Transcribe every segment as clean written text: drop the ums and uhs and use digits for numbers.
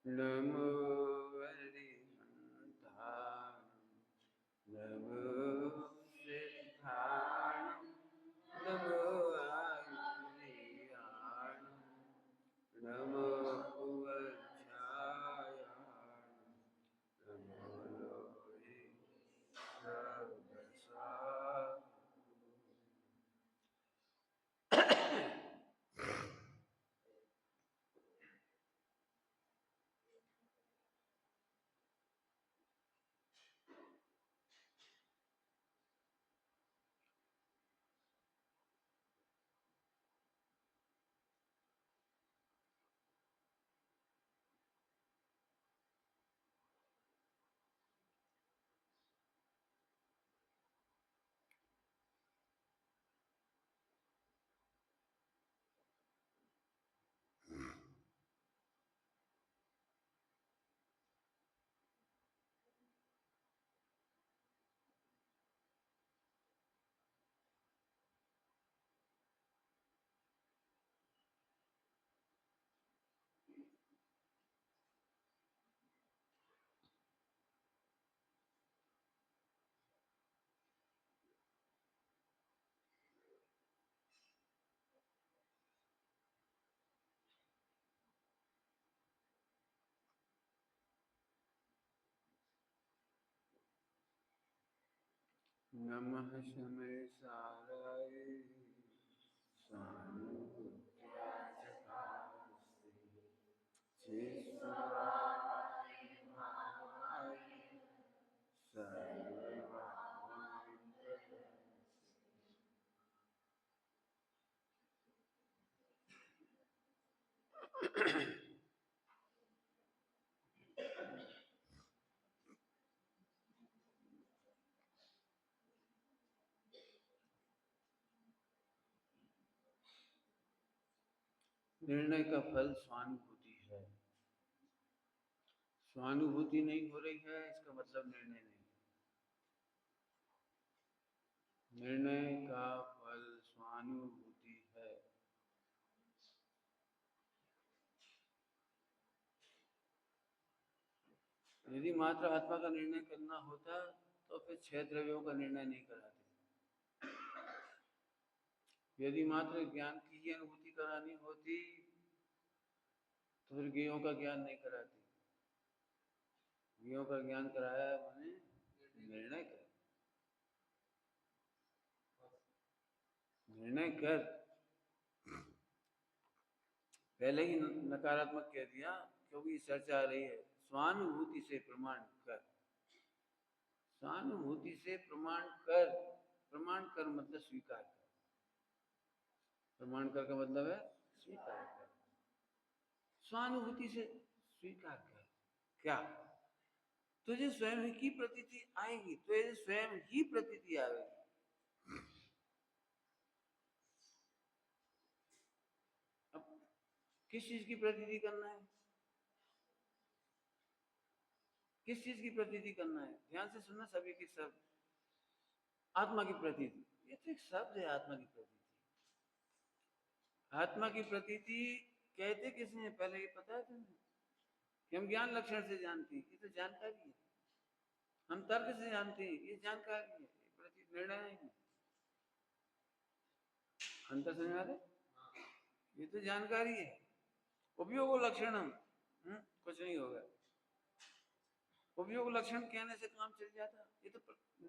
नमो वरिहन्ताय नमो सिद्धाय नमो आयुर्याय नमो उवज्राय नमो लोहे सर्वसाय नमः शमैसाराय सानुज्ञाचकास्ते चेष्टाय भावाय सर्वभावाय निर्णय का फल स्वानुभूति है। स्वानुभूति नहीं हो रही है इसका मतलब निर्णय नहीं। निर्णय का फल स्वानुभूति है। यदि मात्र आत्मा का निर्णय करना होता तो फिर 6 द्रव्यों का निर्णय नहीं कराते। यदि मात्र ज्ञान की ही अनुभूति करानी होती तो फिर ज्ञेयों का ज्ञान नहीं कराती। ज्ञेयों का ज्ञान कराया है मैंने निर्णय कर। निर्णय कर पहले ही नकारात्मक कह दिया क्योंकि चर्चा आ रही है। स्वानुभूति से प्रमाण कर। स्वानुभूति से प्रमाण कर। प्रमाण कर मतलब स्वीकार कर। प्रमाण कर का मतलब है स्वीकार कर। स्वानुभूति से स्वीकार कर। क्या तुझे स्वयं की प्रतीति आएगी। तुझे स्वयं ही प्रतीति आएगी। अब किस चीज की प्रतीति करना है। किस चीज की प्रतीति करना है। ध्यान से सुनना सभी के सब। आत्मा की प्रतीति। ये तो एक शब्द है आत्मा की प्रतीति। आत्मा की प्रतीति कहते किसने पहले ये पता है तुम्हें कि हम ज्ञान लक्षण से जानते हैं। ये तो जानकारी है। हम तर्क से जानते हैं। ये जानकारी है। ये प्रतीत निर्णय नहीं है। अंतर समझ में आ रहा है? ये तो जानकारी है। उपयोग लक्षणम कुछ नहीं होगा। उपयोग लक्षण कहने से काम चल जाता। ये तो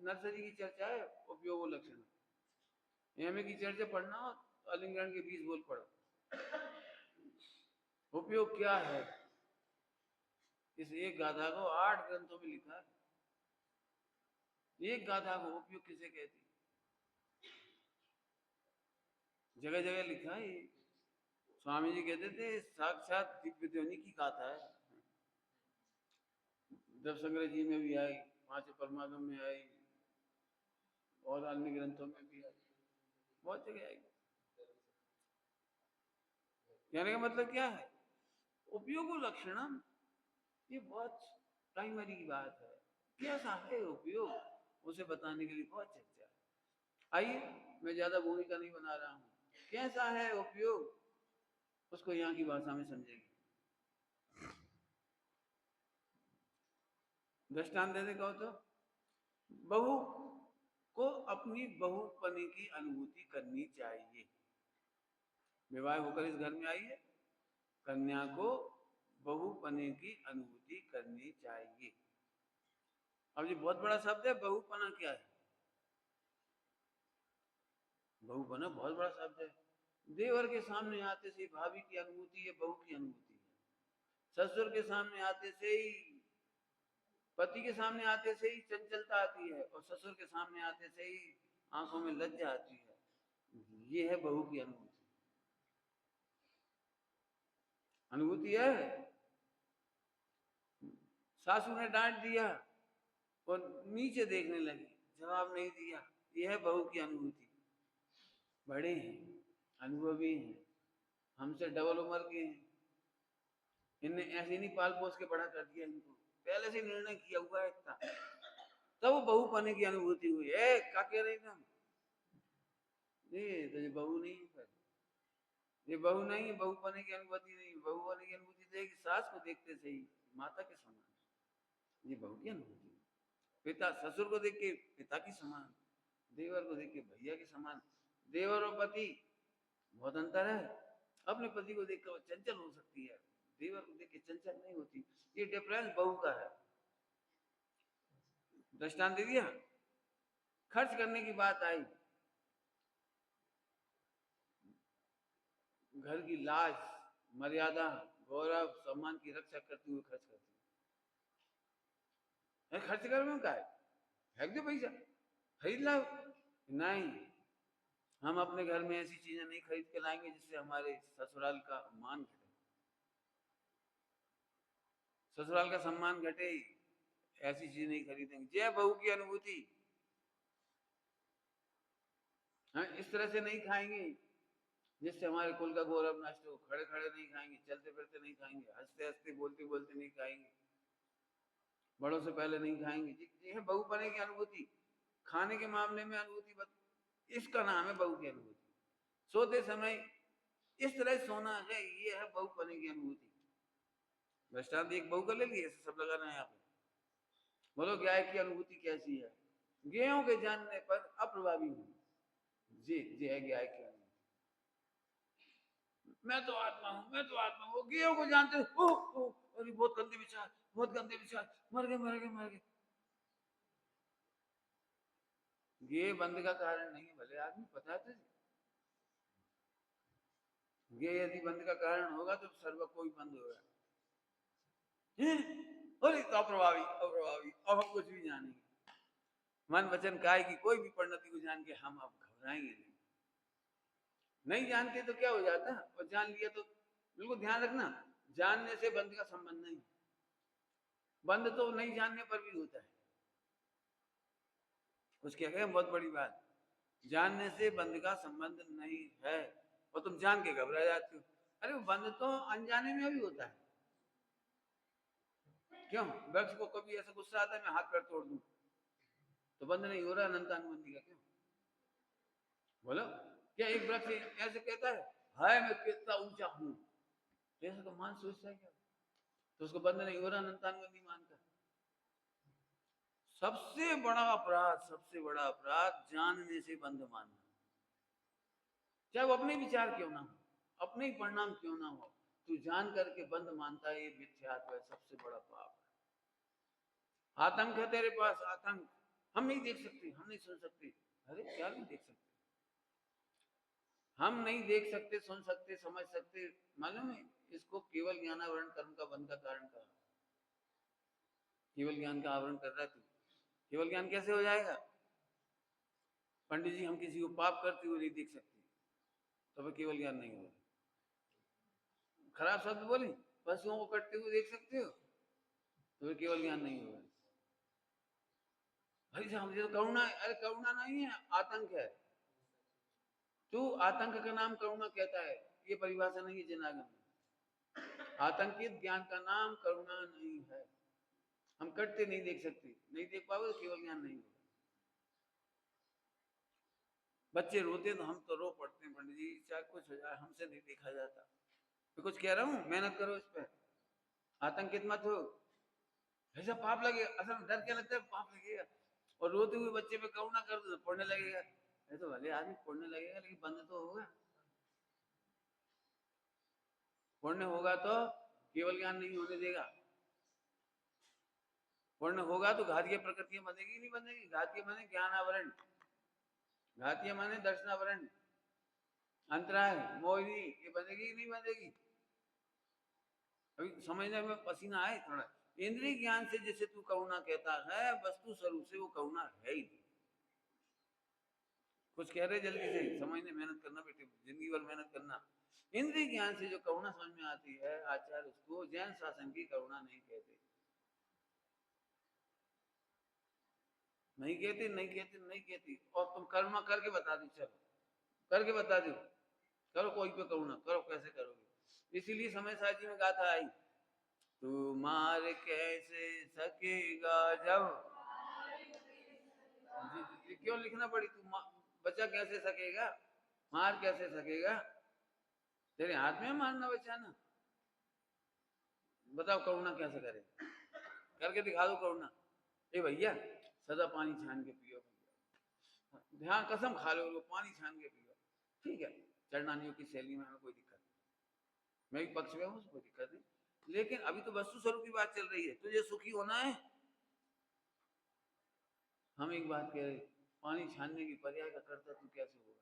नर्सरी की चर्चा है। उपयोग लक्षण एमए की चर्चा पढ़ना तो अलिंगरण के 20 बोल पढ़ो। उपयोग क्या है। इस एक गाथा को 8 ग्रंथों में लिखा है। एक गाथा को उपयोग किसे कहती है। जगह जगह लिखा है। स्वामी जी कहते थे साक्षात दिव्य ध्वनि की गाथा है। जब संग्रह जी में भी आई, पांच परमागम में आई और अन्य ग्रंथों में भी आई। बहुत जगह आई। कहने का मतलब क्या है। उपयोग लक्षणम ये बहुत प्राइमरी की बात है। कैसा है उपयोग उसे बताने के लिए बहुत चर्चा है। आइए मैं ज्यादा भूमिका नहीं बना रहा हूँ। कैसा है उपयोग उसको यहाँ की भाषा में समझेंगे। दृष्टांत देने कहो तो बहू को अपनी बहुपने की अनुभूति करनी चाहिए। विवाह होकर इस घर में आई है, कन्या को बहुपने की अनुभूति करनी चाहिए। अब ये बहुत बड़ा शब्द है, बहुपना क्या है? बहुपना बहुत बड़ा शब्द है। देवर के सामने आते से भाभी की अनुभूति है, बहू की अनुभूति है। ससुर के सामने आते से ही, पति के सामने आते से ही चंचलता आती है, और ससुर के सामने आते से ही आंखों में लज्जा आती है। ये है बहू की अनुभूति। अनुभूति है। सासू ने डांट दिया और नीचे देखने लगी, जवाब नहीं दिया, यह है बहू की अनुभूति। बड़े हैं, अनुभवी हैं, हमसे डबल उम्र के हैं, इनने ऐसे नहीं पाल पोस के बड़ा कर दिया, इनको पहले से निर्णय किया हुआ है इतना, तब वो बहू पाने की अनुभूति हुई है। क्या कह रहे तुम? तो ये बहू नहीं है, ये बहू नहीं है, बहू पाने की अनुभूति नहीं। बहू पाने की अनुभूति देगी सास को देखते से ही माता के समान, ये बहू की अनुभूति। पिता ससुर को देख के पिता की समान, देवर को देख के भैया के समान। देवर और पति बहुत अंतर है। अपने पति को देख कर चंचल हो सकती है, देवर को देख के चंचल नहीं होती। ये डिफरेंस बहू का है। दृष्टांत दे दिया। खर्च करने की बात आई, घर की लाज, मर्यादा, गौरव, सम्मान की रक्षा करते हुए खर्च करती है। खर्च कर में का है, फेंक दो पैसा, खरीद लाओ। नहीं, हम अपने घर में ऐसी चीजें नहीं खरीद के लाएंगे जिससे हमारे ससुराल का मान घटे, ससुराल का सम्मान घटे। ऐसी चीज नहीं खरीदेंगे। जय बहू की अनुभूति। हाँ, इस तरह से नहीं खाएंगे जिससे हमारे कुल का गौरव नष्ट हो। खड़े खड़े नहीं खाएंगे, चलते फिरते नहीं खाएंगे, हंसते हंसते बोलते बोलते नहीं खाएंगे, बड़ों से पहले नहीं खाएंगे। ये है बहू पने की अनुभूति। खाने के मामले में अनुभूति इसका नाम है बहू की अनुभूति। सोते समय इस तरह सोना है, ये है बहू पने की अनुभूति। दृष्टांत एक बहू का ले लिए, सब लगाना है यहाँ पे। बोलो गाय की अनुभूति कैसी है? गेयों के जानने पर अप्रभावी हूँ। जी है गाय की अनुभूति। मैं तो आत्मा हूँ, मैं तो आत्मा हूँ। गेयों को जानते हो, अरे बहुत गंदे विचार, बहुत गंदे विचार, मर गए मर गए मर गए। गे बंद का कारण नहीं है, भले आदमी पता है तुझे। गे यदि बंद का कारण होगा तो सर्व कोई बंद होगा। अरे तो अप्रभावी अप्रभावी, अब हम कुछ भी जानेंगे। मन वचन काय की कोई भी परिणति को जान के हम अब घबराएंगे नहीं। नहीं जानते तो क्या हो जाता, और जान लिया तो बिल्कुल ध्यान रखना, जानने से बंद का संबंध नहीं। बंद तो नहीं जानने पर भी होता है। कुछ कह गए बहुत बड़ी बात। जानने से बंद का संबंध नहीं है, और तुम जान के घबरा जाते हो। अरे बंद तो अनजाने में भी होता है। क्यों? वृक्ष को कभी ऐसा गुस्सा आता है मैं हाथ पैर तोड़ दूं, तो बंद नहीं हो रहा अनंतानुबंधी का। क्यों? बोलो, क्या एक वृक्ष ऐसे कहता है हाय मैं कितना ऊंचा हूं, ऐसा तो मान सोचता है क्या? तो उसको बंद नहीं हो रहा अनंतानुबंधी मानकर। सबसे बड़ा अपराध, सबसे बड़ा अपराध जानने से बंध मानना। चाहे वो अपने विचार क्यों ना हो, अपने ही परिणाम क्यों ना हो, तू जान करके बंद मानता है, ये मिथ्यात्व है, सबसे बड़ा पाप है। आतंक है तेरे पास, आतंक। हम नहीं देख सकते, हम नहीं सुन सकते। अरे क्या नहीं देख सकते? हम नहीं देख सकते, सुन सकते, समझ सकते। मालूम है इसको केवल ज्ञानावरण कर्म का बंध का कारण कहा। केवल ज्ञान का आवरण कर रहा है तू। केवल ज्ञान कैसे हो जाएगा? पंडित जी हम किसी को पाप करते हुए नहीं देख सकते, तो फिर केवल ज्ञान नहीं होगा। खराब शब्द बोले, पशुओं को कटते हुए देख सकते हो, तो फिर केवल ज्ञान नहीं होगा। भाई साहब मुझे तो करुणा है। अरे करुणा नहीं है, आतंक है। तू आतंक का नाम करुणा कहता है, ये परिभाषा नहीं है जनागम में। आतंकित ज्ञान का नाम करुणा नहीं है। हम कटते नहीं देख सकते, नहीं देख पाओगे तो केवल ज्ञान नहीं होगा। बच्चे रोते तो हम तो रो पड़ते हैं, पंडित जी चाहे कुछ हो जाए हमसे नहीं देखा जाता। मैं कुछ कह रहा हूँ, मेहनत करो इस पर, आतंकित मत हो। ऐसा पाप लगेगा, असल में डर क्या लगता है, पाप लगेगा। और रोते हुए बच्चे पे करुणा कर दो तो पढ़ने लगेगा, ये तो भले आदमी पढ़ने लगेगा लेकिन बंद तो होगा। पढ़ने होगा तो केवल ज्ञान नहीं होने देगा, पढ़ने होगा तो घातीय प्रकृतियां बनेगी नहीं बनेगी, घातीय माने ज्ञान आवरण, घातीय माने दर्शनावरण, अंतराय, मोहिनी, ये बनेगी नहीं बनेगी। अभी समझने में पसीना आए थोड़ा। इंद्रिय ज्ञान से जैसे तू करुणा कहता है, वस्तु स्वरूप से वो करुणा है ही। कुछ कह रहे जल्दी से समझने मेहनत करना बेटे, जिंदगी भर मेहनत करना। इंद्रिय ज्ञान से जो करुणा समझ में आती है, आचार्य उसको जैन शासन की करुणा नहीं कहते, नहीं कहते, नहीं कहते, नहीं कहती। और तुम कर्म करके बता दो, चलो करके बता दो, करो कोई पे करुणा करो, कैसे करोगे। इसीलिए समय साजी में गाथा आई, तू मार कैसे सकेगा जब, क्यों लिखना पड़ी, तू बचा कैसे सकेगा, मार कैसे सकेगा, तेरे हाथ में मारना बचाना। बताओ करुणा कैसे करे, करके दिखा दो करुणा। ए भैया सदा पानी छान के पियो भैया, ध्यान कसम खा लो पानी छान के पियो, ठीक है। चरणानियों की शैली में हमें कोई दिक्कत नहीं, मैं भी पक्ष में हूँ, कोई दिक्कत नहीं। लेकिन अभी तो वस्तु स्वरूप की बात चल रही है, तुझे सुखी होना है। हम एक बात कह रहे, पानी छानने की पर्याय का करता तू कैसे होगा,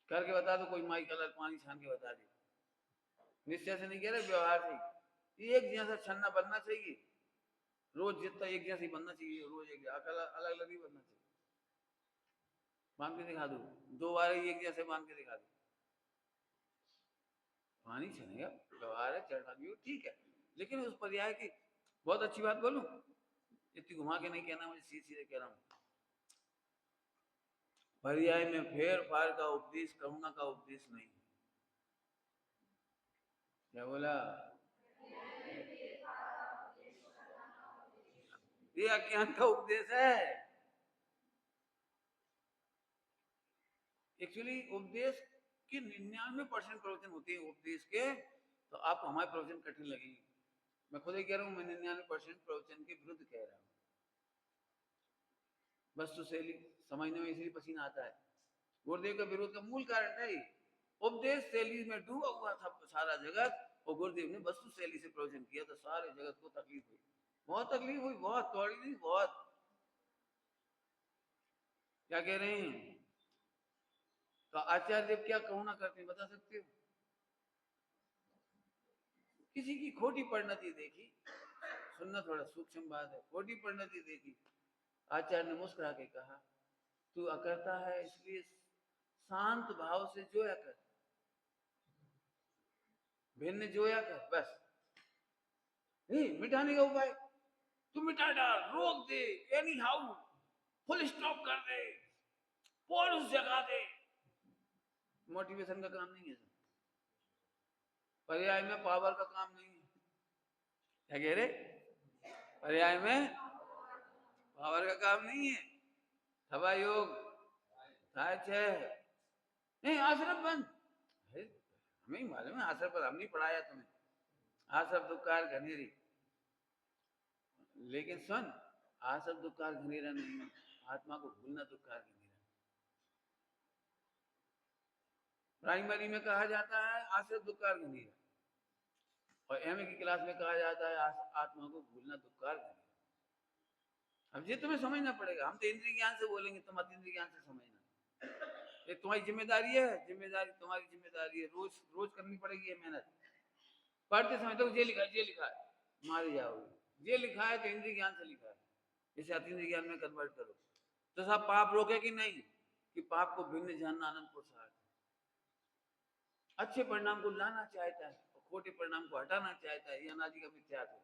करके बता दो, कोई माई कलर पानी छान के बता दे। निश्चय से नहीं कह रहे, व्यवहार से एक जैसा छन्ना बनना चाहिए, रोज जितना एक जैसे बनना चाहिए, रोज एक अलग अलग ही बनना चाहिए। बांध के दिखा दो, 2 बार एक जैसे बांध के दिखा दो, पानी छनेगा, व्यवहार है, चढ़ना भी हो, ठीक है। लेकिन उस पर्याय की बहुत अच्छी बात बोलूं, इतनी घुमा के नहीं कहना, मुझे सीधे सीधे कह रहा हूं। पर्याय में फेर फार का उपदेश करुणा का उपदेश नहीं। क्या बोला, ये अज्ञान का उपदेश है। एक्चुअली उपदेश के 99% प्रवचन होते हैं उपदेश के, तो आपको हमारे प्रवचन कठिन लगेंगे। मैं खुद ही कह रहा हूँ, मैं 99% प्रवचन के विरुद्ध कह रहा हूँ। वस्तु शैली समझने में इसलिए पसीना आता है, गुरुदेव का विरोध का मूल कारण है उपदेश शैली में डूबा हुआ था सारा जगत, और गुरुदेव ने वस्तु शैली से प्रवचन किया तो सारे जगत को तकलीफ हुई, बहुत तकलीफ हुई, बहुत थोड़ी नहीं, बहुत। क्या कह रहे हैं, तो आचार्य देव क्या करुणा करते हैं बता सकते हो। किसी की खोटी परिणति देखी, सुनना थोड़ा सूक्ष्म बात है, खोटी परिणति देखी, आचार्य ने मुस्कुरा के कहा, तू अकर्ता है इसलिए शांत भाव से जोया कर, भिन्न जोया कर, बस मिटाने का उपाय, तू मिटा डाल, रोक दे, एनी हाउ फुल स्टॉप कर दे, पॉज जगा दे। मोटिवेशन का काम नहीं है, पर्याय में पावर का काम नहीं है। क्या कह रहे, पर्याय में पावर का काम नहीं है। हवा योग नहीं, आश्रम बंद, हमें ही मालूम है आश्रम पर, हम नहीं पढ़ाया तुम्हें, आश्रम दुकार घनेरी। लेकिन सुन, आश्रम दुकार घनेरा नहीं, आत्मा को भूलना दुकार घनेरा। प्राइमरी में कहा जाता है आश्रम दुकार घनेरा, और एमए की क्लास में कहा जाता है आत्मा को भूलना दुकार घनेरा। अब ये तुम्हें समझना पड़ेगा, हम तो इंद्रिय ज्ञान से बोलेंगे, तुम अति इंद्रिय ज्ञान से समझना, ये तुम्हारी जिम्मेदारी है, जिम्मेदारी तुम्हारी जिम्मेदारी है, रोज रोज करनी पड़ेगी ये मेहनत। पढ़ते समय तो ये लिखा है, ये लिखा है, मारे जाओगे, ये लिखा है तो इंद्रिय ज्ञान से लिखा है, इसे अति इंद्रिय ज्ञान में कन्वर्ट करो तो सब पाप रोके कि नहीं, कि पाप को भिन्न जानना आनंद पुरुषार्थ, अच्छे परिणाम को लाना चाहता है और खोटे परिणाम को हटाना चाहता है, ये अनादि का मिथ्यात्व है।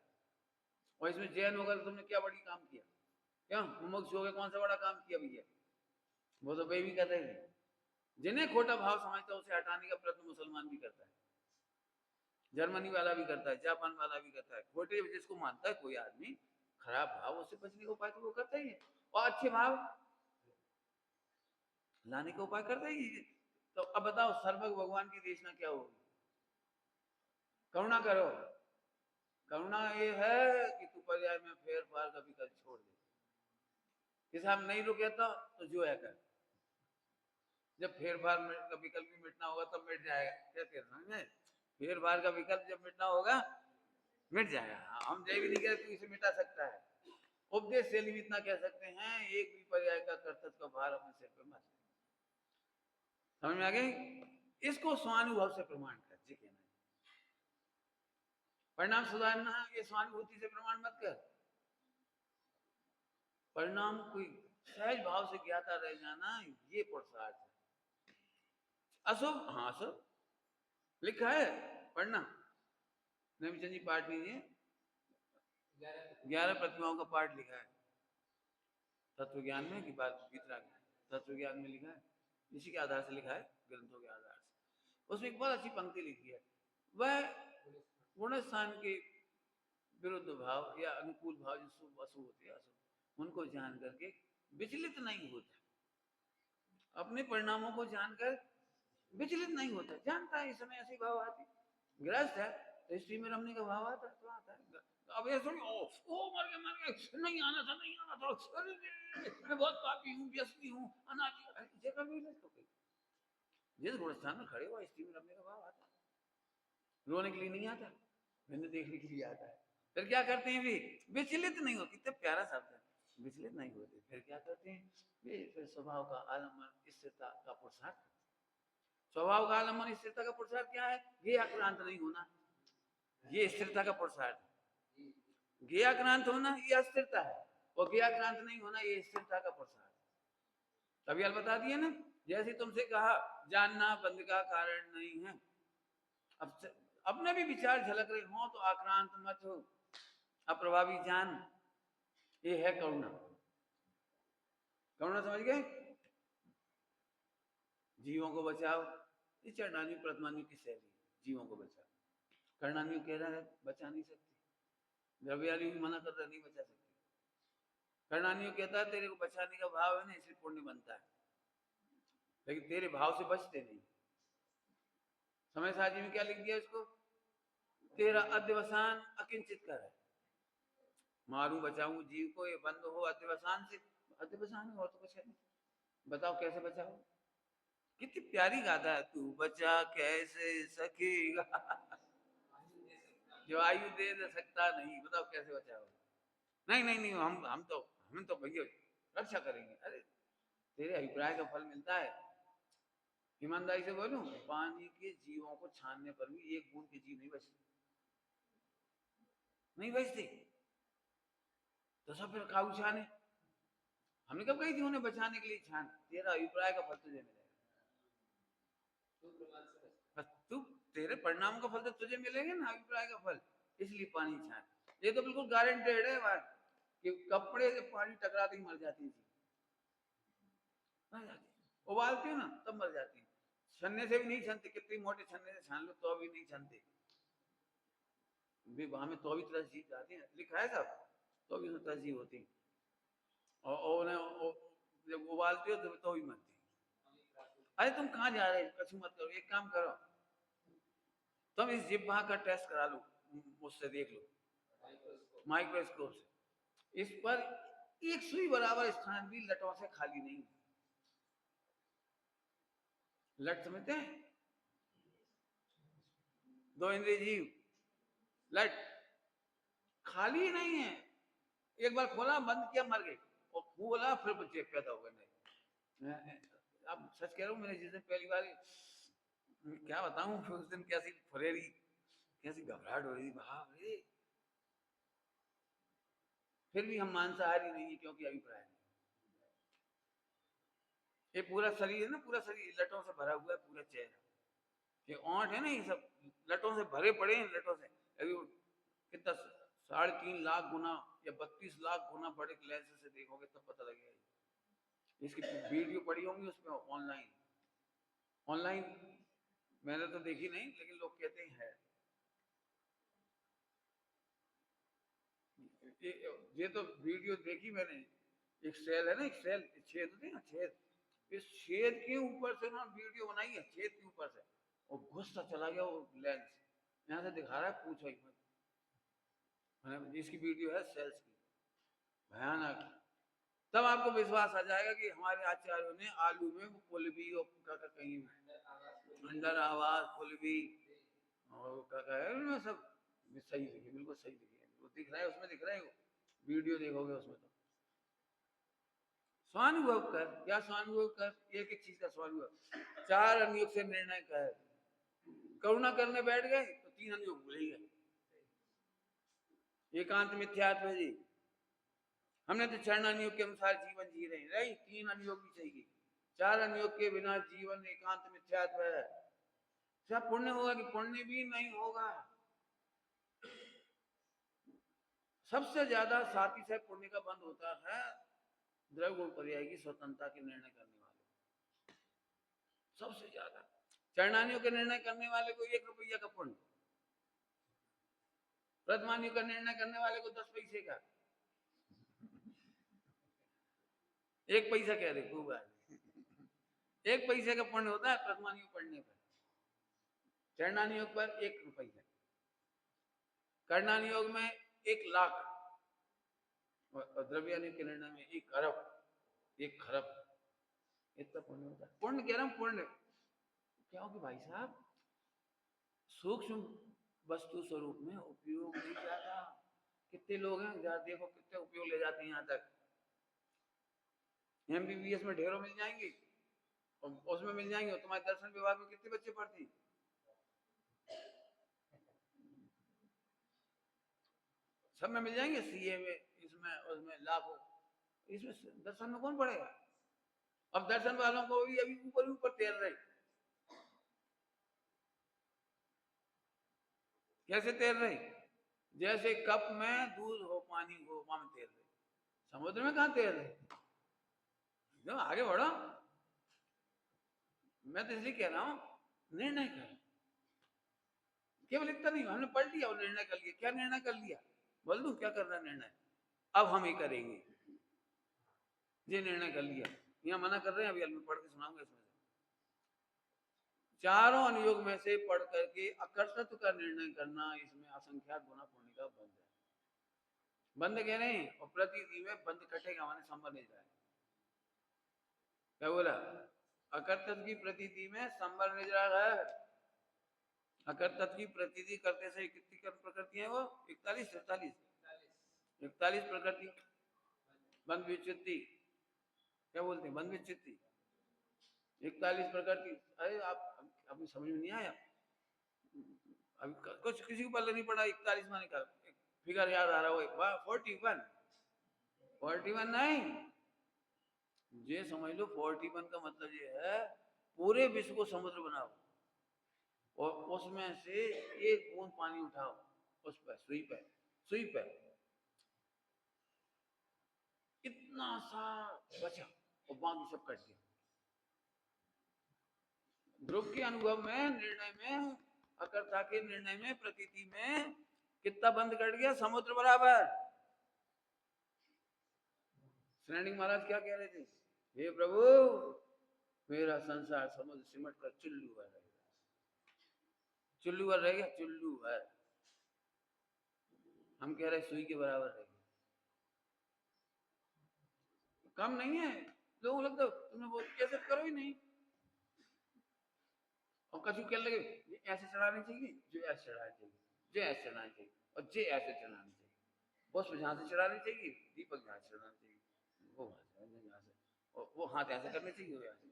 और इसमें जैन होगा तो तुमने क्या बड़ी काम किया, क्यों मुमुक्ष हो गए, कौन सा बड़ा काम किया भैया, वो तो वे भी कर रहे हैं। जिन्हें खोटा भाव समझता है उसे हटाने का प्रयत्न मुसलमान भी करता है, जर्मनी वाला भी करता है, जापान वाला भी करता है। खोटे जिसको मानता है कोई आदमी, खराब भाव, उससे बचने का उपाय तो वो करता ही है, और अच्छे भाव लाने का उपाय करता ही है। तो अब बताओ सर्वज्ञ भगवान की देशना क्या होगी, करुणा करो, करुणा ये है कि तू पर्याय में फेर फार का विकल्प छोड़ दे। हिसाब नहीं रुकेता तो जो है कर, जब फेर फार का विकल्प भी मिटना होगा तब मिट जाएगा। क्या कहना है, फेर फार का विकल्प जब मिटना होगा मिट जाएगा। हम जय भी नहीं कह, तू इसे मिटा सकता है। उपदेश से लिमिट ना कह सकते हैं, एक भी पर्याय का कर्तव्य का भार अपने सिर पर मत। समझ में आ गई? इसको स्वानुभव से प्रमाण कर, जी कहना है। परिणाम सुधारना, ये स्वानुभूति से प्रमाण मत कर। परिणाम कोई सहज भाव से ज्ञाता रह जाना, ये पुरुषार्थ है। अशुभ, हाँ अशुभ लिखा है पढ़ना, नवीचंद जी पाठ लीजिए, 11 प्रतिमाओं का पाठ लिखा है तत्व ज्ञान में की बात तत्व ज्ञान में लिखा है, इसी के आधार से लिखा है, ग्रंथों के आधार से। उसमें एक बहुत अच्छी पंक्ति लिखी है, वह गुण स्थान के विरुद्ध भाव या अनुकूल भाव जो शुभ अशुभ होते हैं, अशुभ उनको जान करके विचलित नहीं होता, अपने परिणामों को जानकर विचलित नहीं होता, जानता है इस समय ऐसी भाव आती। ग्रस्त है तो स्त्री में रमने का भाव आता तो आता है। अब ये थोड़ी ओ मर गया नहीं आना था, नहीं आना था, अरे मैं बहुत पापी हूँ, व्यसनी हूँ, अनाची, जगह भी नहीं। जिस गुणस्थान में खड़े हो स्त्री में रमने का भाव आता है, रोने के लिए नहीं आता, मैंने देखने के लिए आता है। फिर क्या करते हैं भी, विचलित नहीं हो, कितना प्यारा शब्द है, विचलित नहीं होते। फिर क्या करते हैं वे, फिर स्वभाव का आलम्बन स्थिरता का पुरुषार्थ। स्वभाव का आलम्बन स्थिरता का पुरुषार्थ क्या है? ये आक्रांत नहीं होना, ये स्थिरता का पुरुषार्थ है। ये आक्रांत होना ये अस्थिरता है, और ये आक्रांत नहीं होना ये स्थिरता का पुरुषार्थ। तभी आप बता दिए ना, जैसे तुमसे कहा जानना बंद का कारण नहीं है। अब अपने भी विचार झलक रहे हो तो आक्रांत मत हो, अप्रभावी जान, ये है करुणा। करुणा समझ गए? जीवों को बचाओ, ये चरणान्यु प्रथमान्यु की शैली, जीवों को बचाओ। कर्णान्यु कह रहा है बचा नहीं सकती, द्रव्यालु भी मना कर रहा नहीं बचा सकती। कर्णान्यु कहता है तेरे को बचाने का भाव है ना इसलिए पुण्य बनता है, लेकिन तेरे भाव से बचते नहीं। समय साजी में क्या लिख दिया इसको, तेरा अध्यवसान अकिंचित कर है। मारू बचाऊं जीव को, ये बंद हो अध्यवसान से। अध्यवसान है और तो कुछ है नहीं, बताओ कैसे बचाओ। कितनी प्यारी गाथा है, तू बचा कैसे सकेगा जो आयु दे सकता नहीं, बताओ कैसे बचाओ। नहीं नहीं नहीं, हम तो भैया रक्षा करेंगे। अरे तेरे अभिप्राय का फल मिलता है। ईमानदारी से बोलूं, पानी के जीवों को छानने पर भी एक बूंद के जीव नहीं बचते, नहीं बचते, तो सब फिर खाऊ छाने। हमने कब कही थी उन्हें बचाने के लिए छान, तेरा अभिप्राय का फल तुझे मिलेगा। बस तू, तेरे परिणाम का फल तो तुझे मिलेगा ना, अभिप्राय का फल, इसलिए पानी छान। ये तो बिल्कुल गारंटेड है बात कि कपड़े से पानी टकराते ही मर जाती थी, उबालती हो ना तब मर जाती है। छन्ने से भी नहीं छनते, कितनी मोटे छन्ने से छान लो तो भी नहीं छनते, विवाह में तो भी तरजीह जाती है, लिखा है सब, तो भी उसमें तरजीह होती है। और जब उबालते हो तो भी मरती है। अरे तुम कहाँ जा रहे हो, कछु मत करो, एक काम करो, तुम इस जिह्वा का टेस्ट करा लो, मुझसे देख लो माइक्रोस्कोप से, इस पर एक सुई बराबर स्थान भी लटों से खाली नहीं। लट समझते हैं, दो इंद्रिय जीव, लट खाली नहीं है, एक बार खोला बंद किया मर गए, और खोला फिर बच्चे पैदा हो गए। नहीं अब सच कह रहा हूँ, मैंने जिस दिन पहली बार, क्या बताऊं उस दिन कैसी फुरेरी, कैसी घबराहट हो रही थी, भाई फिर भी हम मांसाहारी नहीं है क्योंकि अभिप्राय नहीं। ये पूरा शरीर है ना, पूरा शरीर लटों से भरा हुआ है, पूरा चेहरा, ये ओंठ है ना, ये सब लटों से भरे पड़े हैं, लटों से। अभी कितना 3.5 लाख गुना या 32 लाख गुना बड़े लेंस से देखोगे तब पता लगेगा। इसकी वीडियो पड़ी होंगी उसमें ऑनलाइन, ऑनलाइन मैंने तो देखी नहीं लेकिन लोग कहते हैं है। ये तो वीडियो देखी मैंने, एक सेल है ना, एक सेल छेद होते हैं ना, छेद, इस छेद के ऊपर से ना वीडियो बनाई है, छेद के ऊपर से, और घुसता चला गया वो लेंस, यहाँ से दिखा रहा है पूछो ही मत। मैंने जिसकी वीडियो है सेल्स की, भयानक। तब आपको विश्वास आ जाएगा कि हमारे आचार्यों ने आलू में वो पुल भी और कहीं अंडर आवाज पुल भी और क्या सब सही लिखी, बिल्कुल सही लिखी है, वो दिख रहा है उसमें, दिख रहा है वो वीडियो देखोगे उसमें तो। स्वानुभव कर, क्या स्वानुभव कर? एक एक चीज का स्वानुभव। 4 अनुयोग से निर्णय कर, करुणा करने बैठ गए तो 3 अनुयोग भूल ही गए। एकांत मिथ्यात्व है जी, हमने तो चरण अनुयोग के अनुसार जीवन जी रहे हैं, नहीं 3 अनुयोग भी चाहिए। 4 अनुयोग के बिना जीवन एकांत मिथ्यात्व है। क्या पुण्य होगा कि पुण्य भी नहीं होगा। सबसे ज्यादा साथी से पुण्य का बंद होता है द्रव्य गुण पर्याय की स्वतंत्रता के निर्णय करने वाले, सबसे ज्यादा। चरणानियों के निर्णय करने वाले को 1 रुपया का पुण्य, प्रथमानियों का निर्णय करने वाले को 10 पैसे का, 1 पैसा कह रहे खूब है, 1 पैसे का पुण्य होता है प्रथमानियोग पढ़ने पर, चरणानियोग पर 1 रुपया, कर्णानियोग में 1 लाख, और द्रव्यानियोग के निर्णय में 1 अरब, 1 खरब, इतना पुण्य होता है। पुण्य कह रहा हूं, पुण्य क्या होगी भाई साहब, सूक्ष्म वस्तु स्वरूप में उपयोग नहीं जाता। कितने लोग हैं देखो कितने उपयोग ले जाते हैं यहाँ तक। MBBS में ढेरों मिल जाएंगे और उसमें मिल जाएंगे, और तुम्हारे दर्शन विभाग में कितने बच्चे पढ़ते हैं? सब में मिल जाएंगे, CA में, इसमें उसमें लाखों, इसमें दर्शन में कौन पढ़ेगा? अब दर्शन वालों को भी अभी ऊपर ऊपर तैर रहे, कैसे तैर रहे? जैसे कप में दूध हो, पानी हो, वहां में तैर रहे। समुद्र में कहां तैर रहे? एकदम आगे बढ़ो। मैं तो इसलिए कह रहा हूं, निर्णय कर। केवल इतना नहीं, हमने पढ़ लिया और निर्णय कर लिया। क्या निर्णय कर लिया? बोल दूं क्या कर रहा निर्णय? अब हम ही करेंगे, ये निर्णय कर लिया। यहाँ मना कर रहे हैं, अभी मैं पढ़ के सुनाऊंगा इसमें से। चारों अनुयोग में से पढ़ करके अकर्तृत्व का निर्णय करना, इसमें असंख्यात गुना पुण्य का बंध है। बंद कह रहे हैं, और प्रतिदि में बंद कटेगा माने संबंध नहीं जाए। क्या बोला? अकर्तृत्व की प्रतीति में संबंध निजरा है। अकर्तृत्व की प्रतीति करते से कितनी प्रकृति है वो? 41 41 प्रकृति। बंद विचित्ति, क्या बोलते हैं? बंद विचित्ति 41 प्रकृति। अरे आप अभी समझ में नहीं आया, अभी कुछ किसी को पता नहीं पड़ा 41 माने का फिगर याद आ रहा हो? 41 नहीं, ये समझ लो 41 का मतलब ये है पूरे विश्व को समुद्र बनाओ और उसमें से 1 बूंद पानी उठाओ, उस पर सुई पे इतना सा बचा और बाकी सब कट गया। ध्रुव के अनुभव में, निर्णय में, अकर्ता के निर्णय में, प्रतीति में कितना बंद कट गया? समुद्र बराबर। श्रेणी महाराज क्या कह रहे थे? हे प्रभु, मेरा संसार समुद्र सिमट कर चुल्लू भर रह गया, चुल्लू भर रह गया, चुल्लू भर। हम कह रहे सुई के बराबर रह गया, कम नहीं है। लोगों लगता तुमने वो कैसे करो ही नहीं, और कछु क्या लगे ये ऐसे चढ़ाने चाहिए, जो ऐसे चढ़ाने चाहिए, जो ऐसे चढ़ाने चाहिए, और जे ऐसे चढ़ाने चाहिए, बस जहां से चढ़ाने चाहिए, दीपक जहां से चढ़ाने चाहिए, वो यहाँ से, और वो हाथ ऐसे करने चाहिए, वो ऐसे,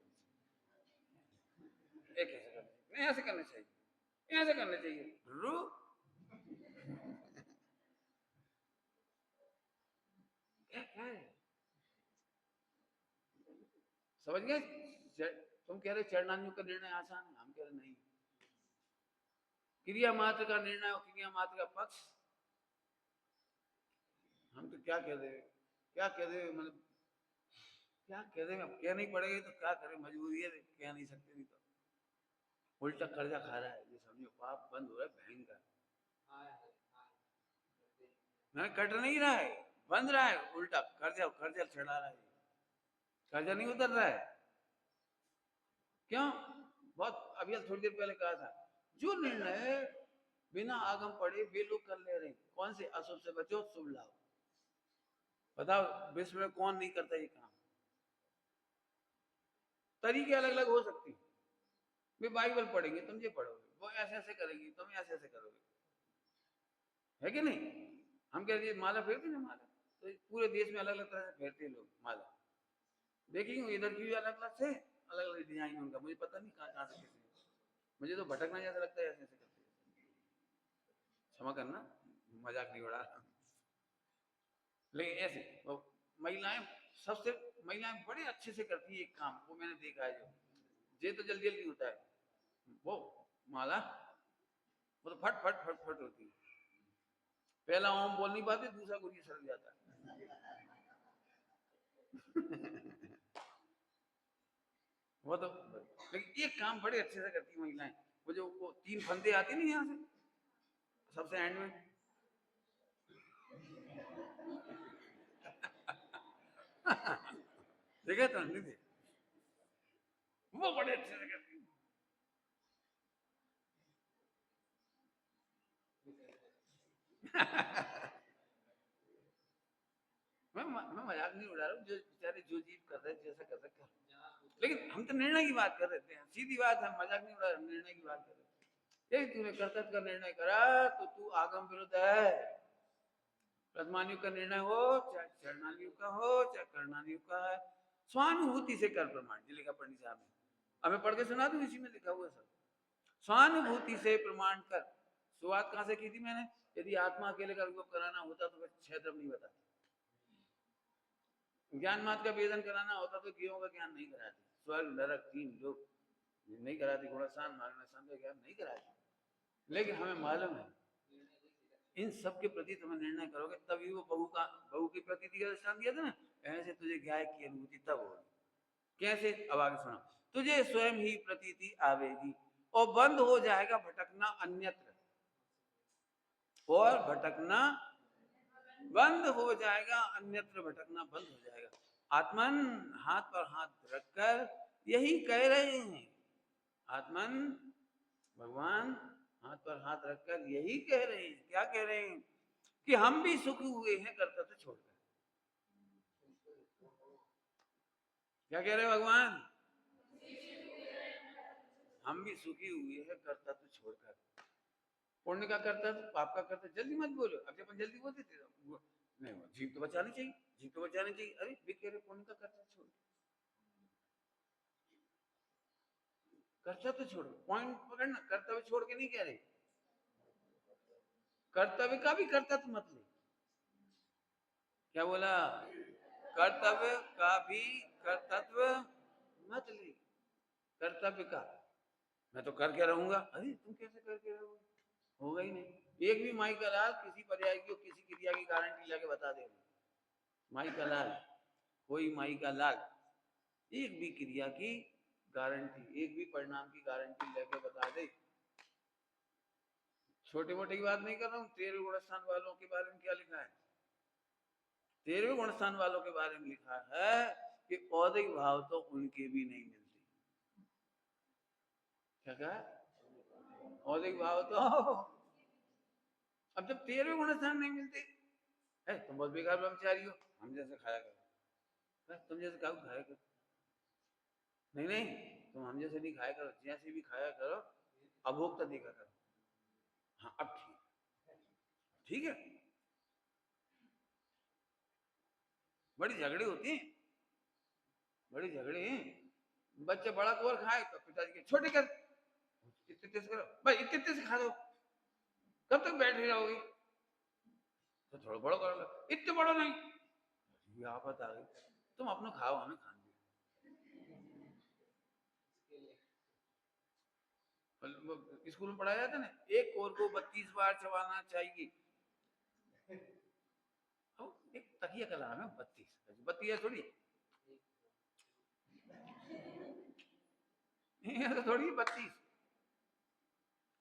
एक ऐसे करने चाहिए, नहीं ऐसे करने चाहिए, ऐसे करने चाहिए। रू क्या है? समझ गए? तुम कह रहे चरणान्यों का निर्णय आसान है, हम कह रहे नहीं। क्रिया मात्र का निर्णय और क्रिया मात्र का पक्ष, हम तो क्या कह रहे, क्या कह रहे, मतलब क्या कह रहे? अब कह नहीं पड़ेगी तो क्या करें, मजबूरी है, कह नहीं सकते, नहीं तो उल्टा कर्जा खा रहा है, ये समझो पाप बंद हो रहा है भयंकर। मैं कट नहीं रहा है, बंद रहा है, उल्टा कर्जा कर्जा चढ़ा रहा है, कर्जा नहीं उतर रहा है। क्यों? बहुत अभी थोड़ी देर पहले कहा था, जो निर्णय बिना आगम पढ़े वे लोग कर ले रहे हैं। कौन से? अशुभ से बचो, शुभ लाओ। बताओ विश्व में कौन नहीं करता ये काम? तरीके अलग अलग हो सकती, वे बाइबल पढ़ेंगे तुम ये पढ़ोगे, वो ऐसे ऐसे करेंगी तुम ऐसे ऐसे करोगे, है कि नहीं? हम कह रहे माला फेरते ना, माला तो पूरे देश में अलग अलग तरह से फेरते हैं लोग माला। देखेंगे इधर की भी अलग अलग से अलग अलग डिजाइन है उनका, मुझे पता नहीं कहाँ कहाँ से कैसे, मुझे तो भटकना जैसा लगता है ऐसे ऐसे करते हैं। क्षमा करना, मजाक नहीं उड़ा रहा। लेकिन ऐसे तो महिलाएं, सबसे महिलाएं बड़े अच्छे से करती है एक काम, वो मैंने देखा है। जो ये तो जल्दी जल्दी होता है, वो माला वो तो फट फट फट फट होती है। पहला ओम बोल नहीं पाते, दूसरा गुरिया सरक जाता है। वो तो, लेकिन एक काम बड़े अच्छे से करती है महिलाएं। वो जो वो 3 फंदे आते नहीं यहाँ से सबसे एंड में, देखा तो नहीं थे, वो बड़े अच्छे से करती है। मैं मजाक नहीं उड़ा रहा हूँ, जो बेचारे जो जीव कर रहे हैं जैसा कर रहे हैं, लेकिन हम तो निर्णय की बात कर रहे थे, सीधी बात है, मजाक नहीं उड़ा रहे, निर्णय की बात कर रहे थे। यही तूने कर्तव्य का निर्णय करा तो तू आगम विरुद्ध है। प्रथमायुग का निर्णय हो चाहे चरणायुग का हो चाहे कर्णायुग का है, स्वानुभूति से कर प्रमाण, जी लिखा पंडित साहब ने, अब मैं पढ़ के सुना दूं, इसी में लिखा हुआ सब। स्वानुभूति से प्रमाण कर। शुरुआत कहां से की थी मैंने? यदि आत्मा अकेले का अनुभव कराना होता तो फिर 6 द्रव्य नहीं बताती, ज्ञान मात्र का वेदन कराना होता तो जीवों का ज्ञान नहीं कराती, स्वर्ग नरक 3 लोग नहीं कराती, गुणस्थान मार्गस्थान का ज्ञान नहीं कराती। लेकिन हमें मालूम है इन सब के प्रति तुम्हें निर्णय करोगे तभी वो बहू की प्रतीति का दृष्टान दिया था ना, ऐसे तुझे गाय की अनुभूति तब होगी। कैसे? अब आगे सुनो। तुझे स्वयं ही प्रतीति आवेगी और बंद हो जाएगा भटकना अन्यत्र, और भटकना बंद हो जाएगा, अन्यत्र भटकना बंद हो जाएगा। आत्मन हाथ पर हाथ रखकर यही कह रहे हैं, आत्मन भगवान हाथ पर हाथ रखकर यही कह रहे हैं। क्या कह रहे हैं? कि हम भी सुखी हुए हैं कर्तव्य छोड़कर। क्या कह रहे हैं भगवान? हम भी सुखी हुए हैं कर्तव्य छोड़कर। पुण्य का कर्तव्य, पाप का कर्तव्य, जल्दी मत बोलो। अब जब अपन जल्दी बोलते थे नहीं, जीव तो बचानी चाहिए, जीव तो बचानी चाहिए, अरे वे कह रहे पुण्य का कर्तव्य छोड़, कर्तव्य छोड़ो, पॉइंट पकड़ना, कर्तव्य छोड़ के नहीं कह रहे, कर्तव्य का भी कर्तव्य मत ले। क्या बोला? कर्तव्य का भी कर्तव्य मत ले, कर्तव्य का मैं तो करके रहूंगा, अरे तुम कैसे करके रहोगे, होगा ही नहीं। एक भी माई का लाल किसी पर्याय की किसी क्रिया की गारंटी लेके बता दे, माई का लाल, कोई माई का लाल एक भी क्रिया की गारंटी, एक भी परिणाम की गारंटी लेके बता दे। छोटे मोटे की बात नहीं कर रहा हूँ, 13वें गुणस्थान वालों के बारे में क्या लिखा है? 13वें गुणस्थान वालों के बारे में लिखा है कि औदिक भाव तो उनके भी नहीं मिलते। क्या कहा? औदिक भाव तो अब जब 13वें गुणस्थान नहीं मिलते है, तुम बहुत बेकार ब्रह्मचारी हो, हम जैसे खाया करो, तुम जैसे खाया करो, नहीं नहीं, तुम हम जैसे नहीं खाया करो, जैसे भी खाया करो, अभोक्ता देखा करो। हाँ अब ठीक है। बड़ी झगड़े होती हैं, बड़ी झगड़े हैं। बच्चे बड़ा कोर खाए तो पिताजी के छोटे कर, इतने तेज करो भाई, इतने तेज खा दो, कब तक बैठे रहोगे, तो थोड़ा बड़ा कर लो, इतने बड़ा नहीं, ये आफत आ गई, तुम अपना खाओ हमें खाने दो। स्कूल में पढ़ाया जाता है ना, एक कोर को 32 बार चबाना चाहिए। तो एक तकिया का नाम है 32, 32 थोड़ी, तो थोड़ी 32,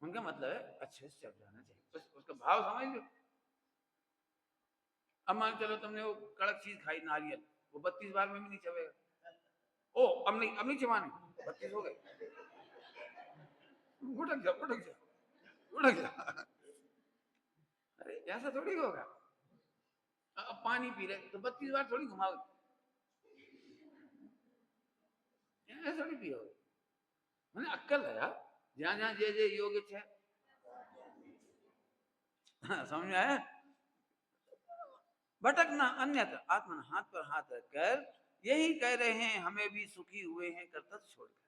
उनका मतलब है अच्छे से चल जाना चाहिए, बस उसका भाव समझ लो। अब मान चलो तुमने वो कड़क चीज खाई नारियल, वो 32 बार में भी नहीं चबेगा, ओ अब नहीं चबाने, 32 हो गए, उठक जा उठक जा उठक जा, ऐसा थोड़ी होगा। अब पानी पी रहे तो 32 बार थोड़ी घुमाओ, ऐसा थोड़ी पियोगे। मैंने अक्कल है यार, जहाँ जहाँ जे जे योग है। हाँ, समझ में आया। भटकना अन्यत्र, आत्मन हाथ पर हाथ रखकर यही कह रहे हैं, हमें भी सुखी हुए हैं कर्तव्य छोड़कर।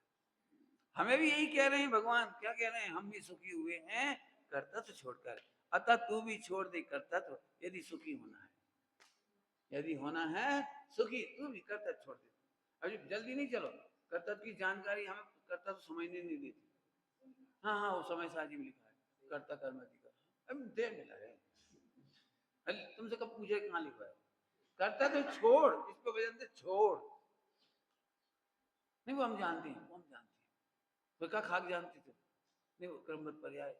हमें भी यही कह रहे हैं भगवान, क्या कह रहे हैं, हम भी सुखी हुए हैं कर्तव्य छोड़कर। अतः तू भी छोड़ दे कर्तव्य, यदि सुखी होना है, यदि होना है सुखी, तू भी कर्तव्य छोड़ दे। अभी जल्दी नहीं चलो, कर्तव्य की जानकारी हमें कर्तव्य समझने नहीं देती। हाँ हाँ, वो समय साजी में लिखा है कर्ता कर्म अधिकार, अभी देर मिला है। तुमसे कब पूछे कहाँ लिखा है? करता तो छोड़, इसको वजन से छोड़। नहीं वो हम जानते हैं, वो हम जानते हैं, तो क्या खाक जानते थे। नहीं वो क्रमबद्ध पर्याय,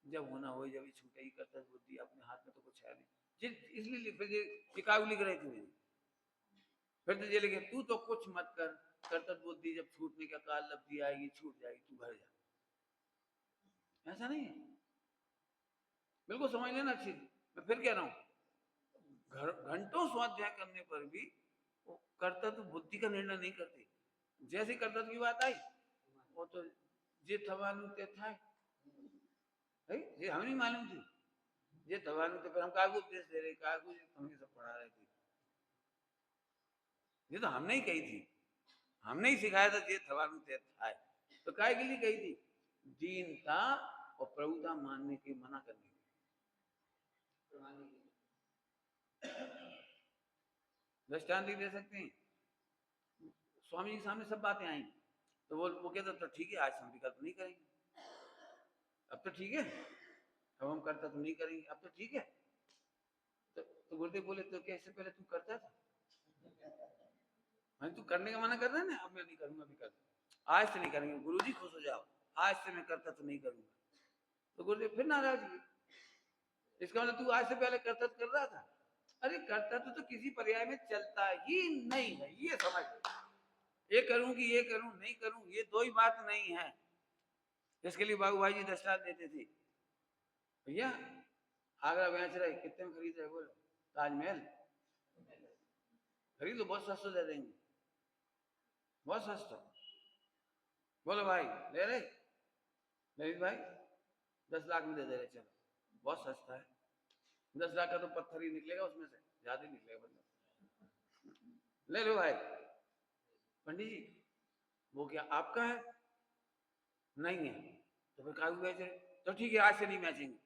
जब होना हो जब छूटे ही करता बुद्धि, अपने हाथ में तो कुछ है नहीं। इसलिए फिर टिकाऊ लिख रहे थे, फिर तो ये लिखे तू तो कुछ मत कर, कर्तव्य बुद्धि जब छूटने का काल लब्धि आएगी छूट जाएगी, तू घर जा। ऐसा नहीं है, बिल्कुल समझ लेना अच्छी। मैं फिर कह रहा हूँ, घंटों स्वाध्याय करने पर भी कर्तव्य बुद्धि का निर्णय नहीं करते। जैसे कर्तव्य की बात आई, वो तो जे थवानु ते था, ये हमें नहीं मालूम थी, ये थवानु तो फिर हम कागज उपदेश दे रहे, कागज हमें सब पढ़ा रहे थे। ये तो हमने ही कही थी, हमने ही सिखाया था, ये थवानु ते था, तो काय के लिए कही थी? दीनता और प्रभुता मानने के मना करने के। दृष्टांत दे सकते हैं, स्वामी जी के सामने सब बातें आई, तो वो कहता तो ठीक है, आज हम विकल्प नहीं करेंगे, अब तो ठीक है, अब हम करता तो नहीं करेंगे, अब तो ठीक है। तो गुरुदेव बोले तो क्या इससे पहले तू करता था? मैं तू करने का मना कर रहा है ना, अब मैं नहीं करूंगा विकल्प, आज से नहीं करेंगे, गुरुजी खुश हो जाओ, आज से मैं करता तो नहीं करूंगा। तो गुरुदेव फिर नाराज हुए, इसका मतलब तू आज से पहले करता कर रहा था। अरे करता तो किसी पर्याय में चलता ही नहीं है, ये समझ। ये करूं कि ये करूं, नहीं करूं, ये दो ही बात नहीं है। इसके लिए बाबू भाई जी दृष्टांत देते थे, भैया आगरा बेच रहे, कितने में खरीद रहे? बोलो ताजमहल खरीद लो, बहुत सस्ता दे देंगे, बहुत सस्ता। बोलो भाई ले रहे, ललित भाई 10 लाख में दे दे रहे, चलो बहुत सस्ता है। 10 लाख का तो पत्थर ही निकलेगा, उसमें से ज्यादा ही निकलेगा, मतलब ले लो भाई। पंडित जी वो क्या आपका है? नहीं है, तो फिर कागज बेच रहे, तो ठीक है आज से नहीं बेचेंगे।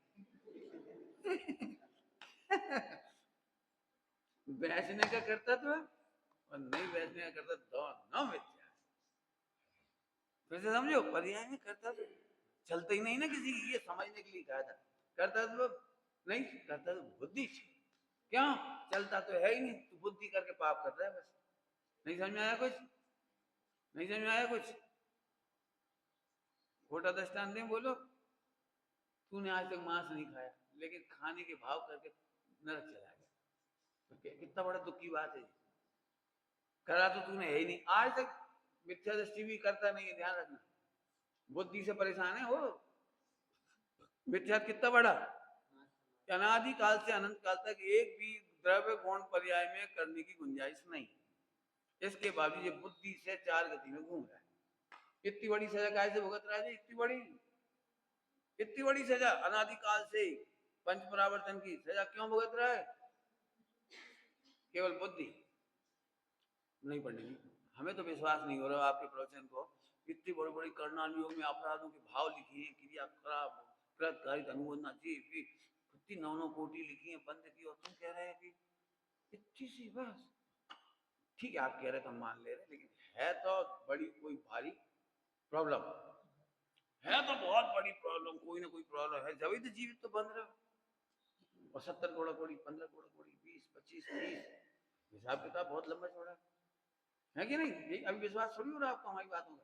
बेचने का करता तो और नहीं बेचने का करता, दोनों मिथ्या। फिर से समझो, पर्याय में करता तो चलते ही नहीं ना किसी की, ये समझने के लिए कहा था। करता तो नहीं, करता तो बुद्धि, क्यों चलता तो है ही नहीं, तू बुद्धि करके पाप कर रहा है बस। नहीं समझ में आया कुछ? नहीं समझ में आया कुछ? खोटा दृष्टांत नहीं बोलो, तूने आज तक मांस नहीं खाया, लेकिन खाने के भाव करके नरक चला गया, तो कितना बड़ा दुख की बात है। करा तो तूने है ही नहीं, आज तक मिथ्या दृष्टि भी करता नहीं है, ध्यान रखना, बुद्धि से परेशान है वो। मिथ्या कितना बड़ा, अनादि काल से अनंत काल तक एक भी द्रव्य गुण पर्याय में करने की गुंजाइश नहीं, इसके बावजूद ये बुद्धि से चार गति में घूम रहा है। इतनी बड़ी सजा कैसे भुगत रहा है? इतनी बड़ी सजा अनादिकाल से पंच परावर्तन की सजा क्यों भुगत रहा है? केवल बुद्धि नहीं पढ़ने की। हमें तो विश्वास नहीं हो रहा आपके प्रवचन को, इतनी बड़ी बड़ी करणाल योग में अपराधों के भाव लिखी है, क्रिया खराब कृतकारित अनुबंधना जी कितनी 9 कोटि लिखी है बंद की, और तुम कह रहे हैं कि इतनी सी बस। ठीक है आप कह रहे तो हम मान ले रहे, लेकिन है तो बड़ी कोई भारी प्रॉब्लम है, तो बहुत बड़ी प्रॉब्लम, कोई ना कोई प्रॉब्लम है, जब तो जीवित तो बंद रहे। और 70 करोड़ कोड़ी, 15 करोड़ कोड़ी, 20, 25, 30, हिसाब किताब बहुत लंबा चौड़ा है कि नहीं? अभी विश्वास थोड़ी हो रहा आपको हमारी बातों का,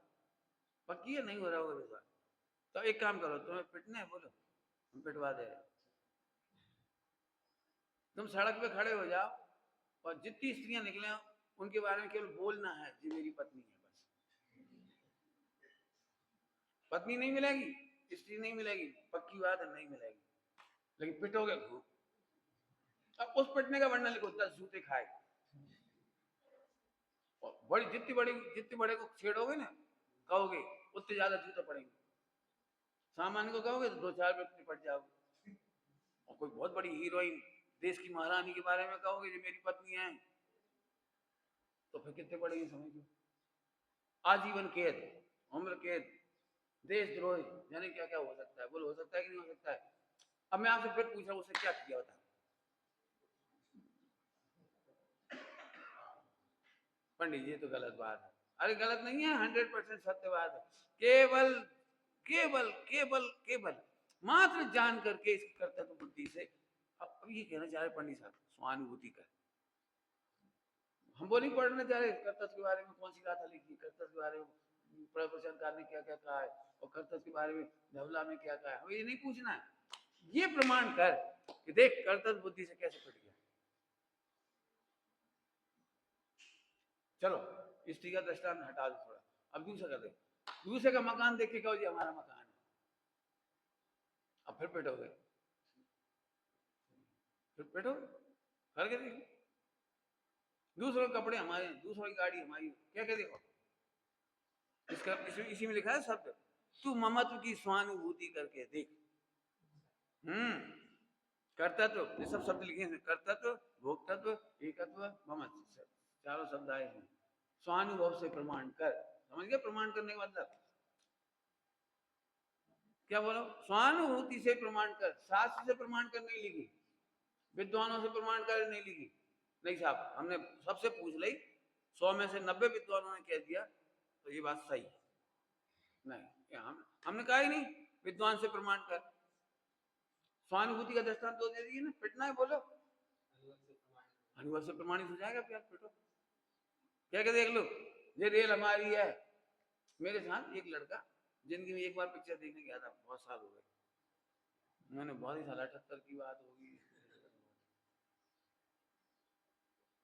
पक्की है नहीं हो रहा होगा विश्वास। तो एक काम करो, तुम्हें पिटना है बोलो, हम पिटवा दे रहे। तुम सड़क पे खड़े हो जाओ और जितनी स्त्रियां निकले उनके बारे में केवल बोलना है जी मेरी पत्नी है, बस। पत्नी नहीं मिलेगी, स्त्री नहीं मिलेगी, पक्की बात है नहीं मिलेगी। लेकिन पिटोगे खूब। अब उस पिटने का वर्णन लिखो, 10 जूते खाए। और बड़ी जितनी बड़े को छेड़ोगे ना, कहोगे, उतने ज्यादा जूते पड़ेंगे। सामान्य को कहोगे तो 2-4 में निपट जाओगे। और कोई बहुत बड़ी हीरोइन, देश की महारानी के बारे में कहोगे जो मेरी पत्नी है, तो फिर कितने पड़ेंगे समझो। आजीवन कैद, उम्र कैद, देशद्रोही, यानी क्या क्या हो सकता है। बोलो हो सकता है कि नहीं हो सकता है? अब मैं आपसे फिर पूछ रहा हूँ, उसे क्या किया होता? पंडित जी, ये तो गलत बात है। अरे गलत नहीं है, 100% सत्य बात है। केवल केवल केवल केवल मात्र जान करके इसकी कर्तव्य बुद्धि से, अब ये कहना चाह रहे पंडित साहब, स्वानुभूति कर। हम वो नहीं पढ़ने जा रहे कर्तव्य के बारे में, कौन सी गाथा लिखी कर्तव्य के बारे में, प्रवचनकार ने क्या क्या कहा है, और कर्तव्य के बारे में धवला में क्या कहा है, हमें ये नहीं पूछना है। ये प्रमाण कर कि देख कर्तव्य बुद्धि से कैसे कट गया। चलो स्त्री का दृष्टांत हटा दो थोड़ा, अब दूसरा कर दे। दूसरे का मकान देख के कहो जी हमारा मकान है, अब फिर पिटोगे, फिर पिटोगे, करके देखो। दूसरों के कपड़े हमारे, दूसरों की गाड़ी हमारी, क्या कह देखो। इसका इसी में लिखा है शब्द, तू ममत्व की स्वानुभूति करके देख। कर्तत्व, ये सब शब्द लिखे हैं, कर्तत्व, भोक्तत्व, एकत्व, ममत्व, चारों शब्द आए हैं। स्वानुभव से प्रमाण कर, समझ गए प्रमाण करने का मतलब क्या? बोलो, स्वानुभूति से प्रमाण कर। शास्त्र से प्रमाण कर नहीं लिखी, विद्वानों से प्रमाण कर नहीं लिखी। नहीं साहब, हमने सबसे पूछ ली, 100 में से 90 विद्वानों ने कह दिया तो ये बात सही नहीं। हमने कहा ही नहीं विद्वान से प्रमाण कर। स्वानुभूति का दृष्टांत तो दे दिए ना, पिटना है बोलो, अनुभव से प्रमाणित हो जाएगा। प्यार पिटो, क्या क्या देख लो। ये रेल हमारी है। मेरे साथ एक लड़का जिंदगी में एक बार पिक्चर देखने गया था, बहुत साल हो गए, मैंने बहुत ही साल 78 की बात होगी,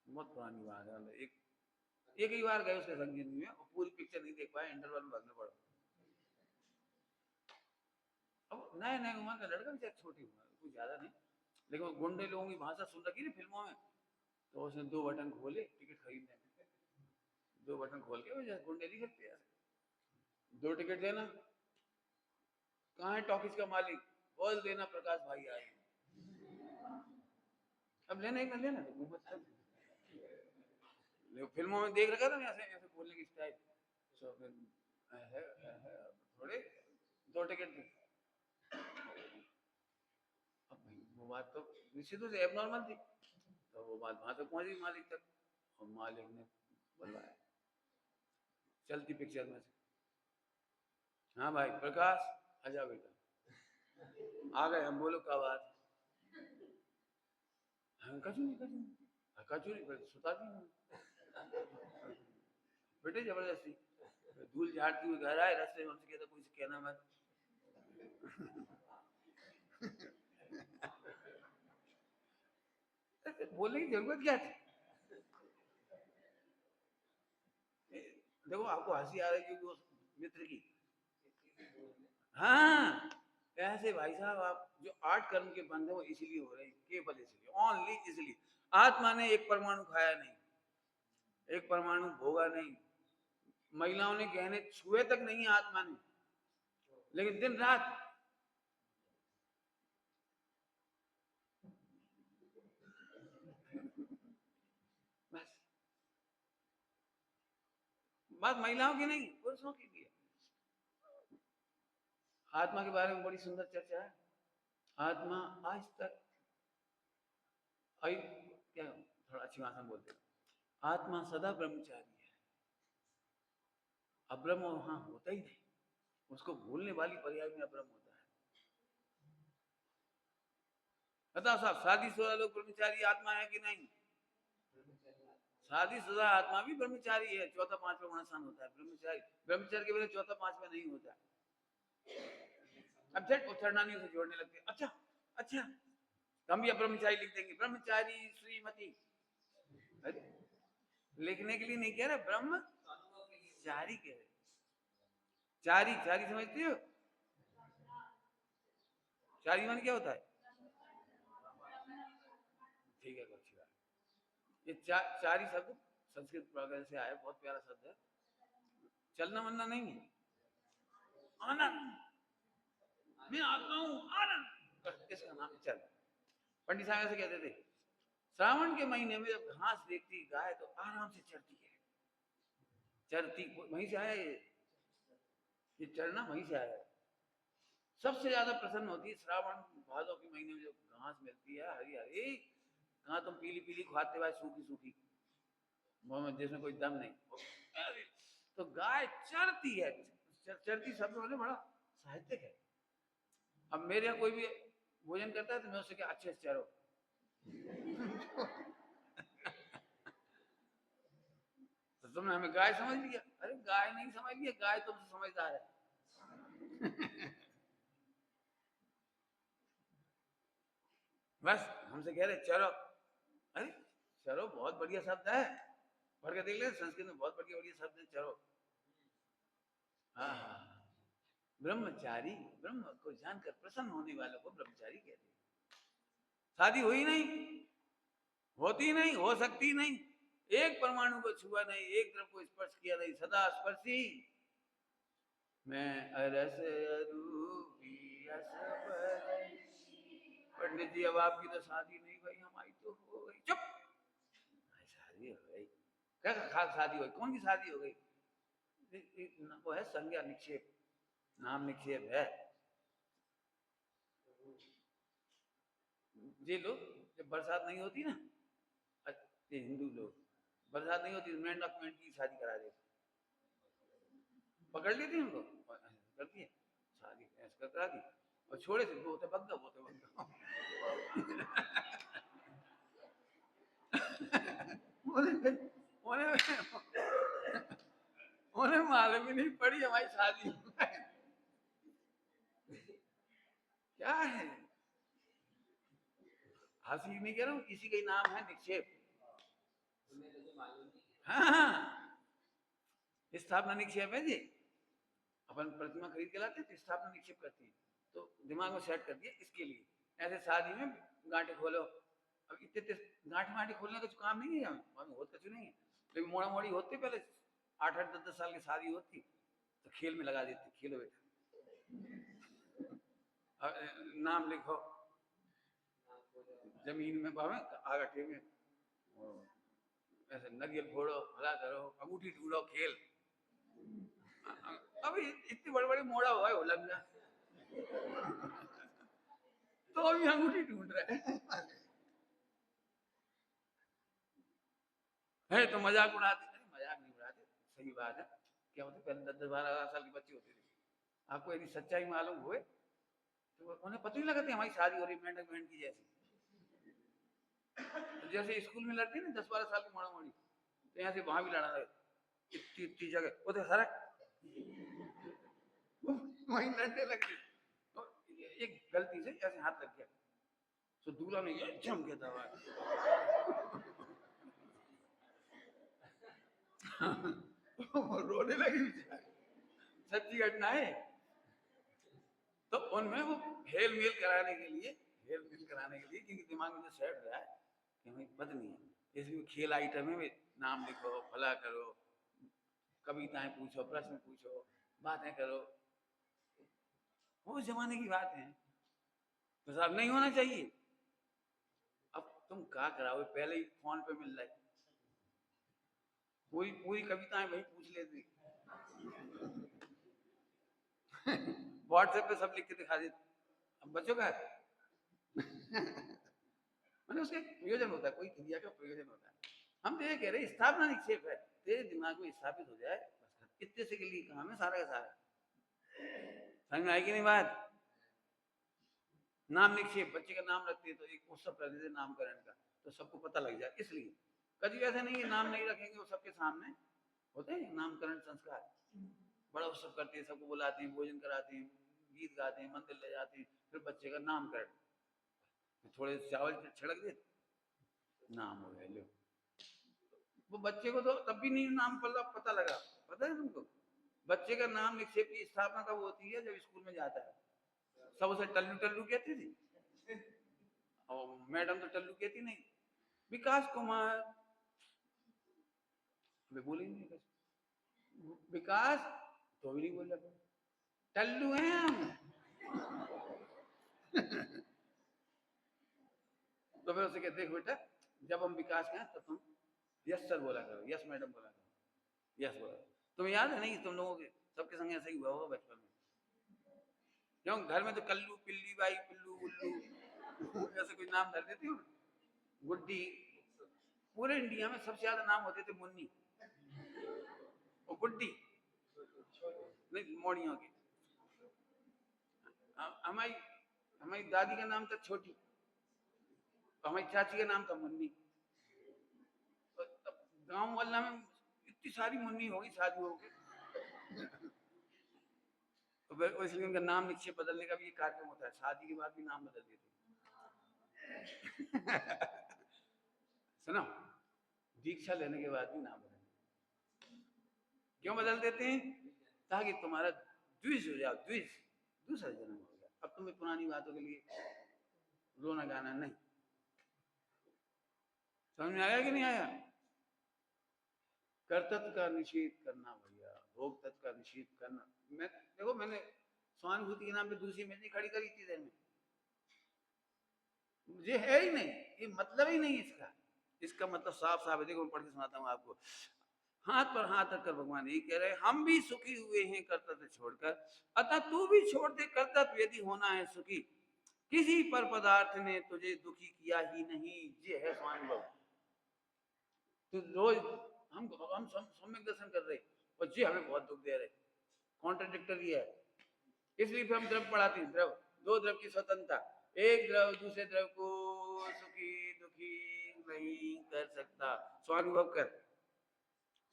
बहुत पुरानी बात है। एक ही बार गए उसके संग जिंदगी में, और पूरी पिक्चर नहीं देख पाए, इंटरवल में भागना पड़ा। अब नए नए उम्र का लड़का भी, छोटी उम्र, कुछ ज्यादा नहीं, लेकिन वो गुंडे लोगों की भाषा सुन रखी ना फिल्मों में, तो उसने 2 बटन खोले टिकट खरीदने में, 2 बटन खोल के, वो जैसे गुंडे नहीं करते ऐसे, 2 टिकट देना, कहाँ है टॉकीज का मालिक, बोल देना प्रकाश भाई आए। अब लेना ही ना लेना तो फिल्मों में देख रखा था ना, ऐसे ऐसे बोलने की स्टाइल, तो फिर थोड़े 2 टिकट थे। अब भाई वो बात तो निश्चित रूप से एबनॉर्मल थी, तो वो बात वहां तक पहुंच गई मालिक तक, और मालिक ने बुलवाया चलती पिक्चर में से, हाँ भाई प्रकाश आजा बेटा। आ गए हम, बोलो क्या बात। हाँ कचू नहीं सुता दी बेटे जबरदस्ती, धूल झाड़ती हुई घर आए, रास्ते में हमसे कहता कोई से कहना मत। बोलने की जरूरत क्या थी? देखो आपको हंसी आ रही है उस मित्र की, हाँ ऐसे भाई साहब, आप जो 8 कर्म के बंधे वो इसीलिए हो रहे हैं, केवल इसलिए, ओनली इसलिए। आत्मा ने एक परमाणु खाया नहीं, एक परमाणु भोगा नहीं, महिलाओं ने गहने छुए तक नहीं आत्मा ने, लेकिन दिन रात बस। बात महिलाओं की नहीं, पुरुषों की भी है। आत्मा के बारे में बड़ी सुंदर चर्चा है। आत्मा आज तक, क्या थोड़ा अच्छी भाषा में बोलते हैं, आत्मा सदा ब्रह्मचारी है। अब्रह्म वहां होता ही नहीं, उसको भूलने वाली पर्याय में अब्रह्म होता है। बताओ साहब, शादीशुदा लोग ब्रह्मचारी आत्मा है कि नहीं? शादीशुदा आत्मा भी ब्रह्मचारी है, चौथा पांचवा गुणस्थान होता है ब्रह्मचारी। ब्रह्मचारी के बिना चौथा पांचवा नहीं होता। अब झट उच्चारणानियों से जोड़ने लगते, अच्छा अच्छा हम भी ब्रह्मचारी लिख देंगे, ब्रह्मचारी श्रीमती। लिखने के लिए नहीं कह रहे, ब्रह्मचारी कह रहे। चारी चारी समझते हो? चारी मान क्या होता है? ठीक है, अच्छी बात। ये चार ही शब्द संस्कृत वगैरह से आए, बहुत प्यारा शब्द है। चलना वलना नहीं है, आनंद, मैं आता हूँ आनंद, इसका नाम चल। पंडित साहब ऐसे कहते थे, श्रावण के महीने में जब घास देखती गाय तो आराम से चरती है। चरती वहीं से आया ये चरना वहीं से आया। सबसे ज्यादा प्रसन्न होती है श्रावण भादों के महीने में, जब घास मिलती है हरी हरी, कहाँ तुम पीली पीली खाते हुए सूखी सूखी, जिसमें कोई दम नहीं, तो गाय चरती है। चरती शब्द बोले बड़ा साहित्यिक है। अब मेरे यहाँ कोई भी भोजन करता है तो मैं उससे क्या, अच्छे से चरो। तो तुमने हमें गाय समझ लिया। अरे गाय नहीं समझ लिया, गाय तुमसे समझदार है। बस हमसे कह रहे चलो। अरे चलो बहुत बढ़िया शब्द है, पढ़ के देख ले, संस्कृत में बहुत बढ़िया बढ़िया शब्द है चलो। हाँ, ब्रह्मचारी, ब्रह्म को जानकर प्रसन्न होने वालों को ब्रह्मचारी कहते हैं। शादी हुई नहीं, होती नहीं, हो सकती नहीं, एक परमाणु को छुआ नहीं, एक द्रव को स्पर्श किया नहीं, सदा स्पर्शी मैं अरस अरूपी पंडित जी अब आपकी तो शादी नहीं भाई, हमारी तो हो गई। चुप, शादी हो गई क्या, खास शादी हो गई, कौन सी शादी हो गई? वो है संज्ञा निक्षेप, नाम निक्षेप है। ये लोग जब बरसात नहीं होती ना, ये हिंदू लोग, बरसात नहीं होती मेंढक मेंढक की शादी करा देते, पकड़ लेती उनको, करती है शादी ऐसा करा दी, और छोड़े थे बोते बग्गा बोते बग्गा। उन्हें मालूम ही नहीं पड़ी हमारी शादी क्या है। हंसी नहीं कह रहा हूँ, किसी का नाम है निक्षेप। हाँ, स्थापना निक्षेप है जी। अपन प्रतिमा खरीद के लाते तो स्थापना निक्षेप करती है, तो दिमाग में सेट कर दिया इसके लिए। ऐसे शादी में गांठे खोलो, अब इतने गांठ वांठे खोलने का काम नहीं है, हमें बहुत कुछ नहीं है, लेकिन मोड़ा मोड़ी होती पहले 8-8 10-10 साल की शादी होती तो खेल में लगा देते, खेलो बेटा नाम लिखो जमीन में, भावे आगटे में, ऐसे नरियल फोड़ो, भला करो, अंगूठी ढूंढो, खेल। अभी इतनी बड़े बड़े मोड़ा हुआ है लंगा, तो अभी अंगूठी ढूंढ रहे है तो मजाक उड़ाते। नहीं मजाक नहीं उड़ाते, सही बात है। क्या होते पहले 10-12 साल के बच्चे होते थे, आपको यदि सच्चाई मालूम हुए तो उन्हें पता ही लगाते हमारी शादी हो रही मेंढक मेंढ की जैसी। तो जैसे स्कूल में लड़ती है ना 10-12 साल की मोड़ा मोड़ी, तो यहाँ से वहां भी लड़ा लगे, इतनी जगह वो तो सर वहीं लड़ने लग गए, तो एक गलती से ऐसे हाथ लग गया, तो दूल्हा ने जम के दबा रोने लगी, सच्ची घटना है। तो उनमें वो हेल मेल कराने के लिए, क्योंकि दिमाग में जो सेट रहा है कि हमें बदनी है, इसमें खेल आइटम में नाम लिखो, भला करो, कविताएं पूछो, प्रश्न पूछो, बातें करो, वो जमाने की बात है। तो साहब नहीं होना चाहिए। अब तुम क्या कराओ, पहले ही फोन पे मिल रहा है, पूरी पूरी कविताएं वही पूछ लेती व्हाट्सएप पे सब लिख के दिखा देते। अब बच्चों का मैंने उसका प्रयोजन होता है, कोई क्रिया का प्रयोजन होता है। हम तो ये कह रहे स्थापना निक्षेप है, तेरे दिमाग में स्थापित हो जाए बस, इतने से के लिए काम है सारा का सारा। समझ में आएगी नहीं बात? नाम निक्षेप, बच्चे का नाम रखते हैं तो एक उत्सव कर देते नामकरण का, तो सबको पता लग जाए, इसलिए कभी ऐसा नहीं है नाम नहीं रखेंगे, वो सबके सामने होते हैं नामकरण संस्कार, बड़ा उत्सव करते हैं, सबको बुलाते हैं, भोजन कराते हैं, गीत गाते हैं, मंदिर ले जाते हैं, फिर बच्चे का नामकरण, थोड़े चावल छिड़क दे, नाम हो गया लो। वो बच्चे को तो तब भी नहीं नाम पता लगा, पता है तुमको? बच्चे का नाम निक्षेप की स्थापना तब होती है जब स्कूल में जाता है, सब उसे टल्लू टल्लू कहती थी, और मैडम तो टल्लू कहती नहीं, विकास कुमार, वे बोले नहीं कैसे विकास, तो भी नहीं बोला, टल्लू हैं हम। तो फिर उसे कहते, देख बेटा, जब हम विकास कहें तो तुम यस सर बोला करो, यस मैडम बोला करो, यस बोला। तुम्हें याद है नहीं, तुम लोगों के सबके संग ऐसा ही हुआ होगा बचपन में, क्यों? घर में तो कल्लू, पिल्ली बाई, पिल्लू, उल्लू ऐसे कुछ नाम धर देती हो, गुड्डी। पूरे इंडिया में सबसे ज्यादा नाम होते थे मुन्नी और गुड्डी, नहीं मोड़ियों के। हमारी हमारी दादी का नाम था छोटी, तो हमारी चाची का नाम था मुन्नी। गांव वाला में इतनी सारी मुन्नी होगी शादी हो गई, तो फिर इसलिए उनका नाम निश्चय बदलने का भी एक कार्यक्रम होता है, शादी के बाद भी नाम बदल देते। सुनो, दीक्षा लेने के बाद भी नाम बदल, क्यों बदल देते हैं? ताकि तुम्हारा द्विज हो जाओ, द्विज, दूसरा जन्म हो गया, अब तुम्हें पुरानी बातों के लिए रोना गाना नहीं। समझ में आया कि नहीं आया? कर्तव्य का निषेध करना भैया, भोग तत्व का निषेध करना। मैं देखो, मैंने सहानुभूति के नाम पे दूसरी मेरी खड़ी करी थी देर में, मुझे है ही नहीं, ये मतलब ही नहीं इसका। इसका मतलब साफ साफ है, देखो मैं पढ़ के सुनाता हूँ आपको। हाथ पर हाथ रखकर भगवान ये कह रहे, हम भी सुखी हुए हैं कर्तव्य छोड़कर, अतः तू भी छोड़ दे कर्तव्य यदि होना है सुखी। किसी पर पदार्थ ने तुझे दुखी किया ही नहीं, ये है स्वानुभव। तो रोज हम सम्यक दर्शन कर रहे और जी हमें बहुत दुख दे रहे, कॉन्ट्राडिक्टरी है। इसलिए फिर हम द्रव्य पढ़ाते हैं, द्रव्य, दो द्रव्य की स्वतंत्रता, एक द्रव्य दूसरे द्रव्य को सुखी दुखी नहीं कर सकता। स्वानुभव कर,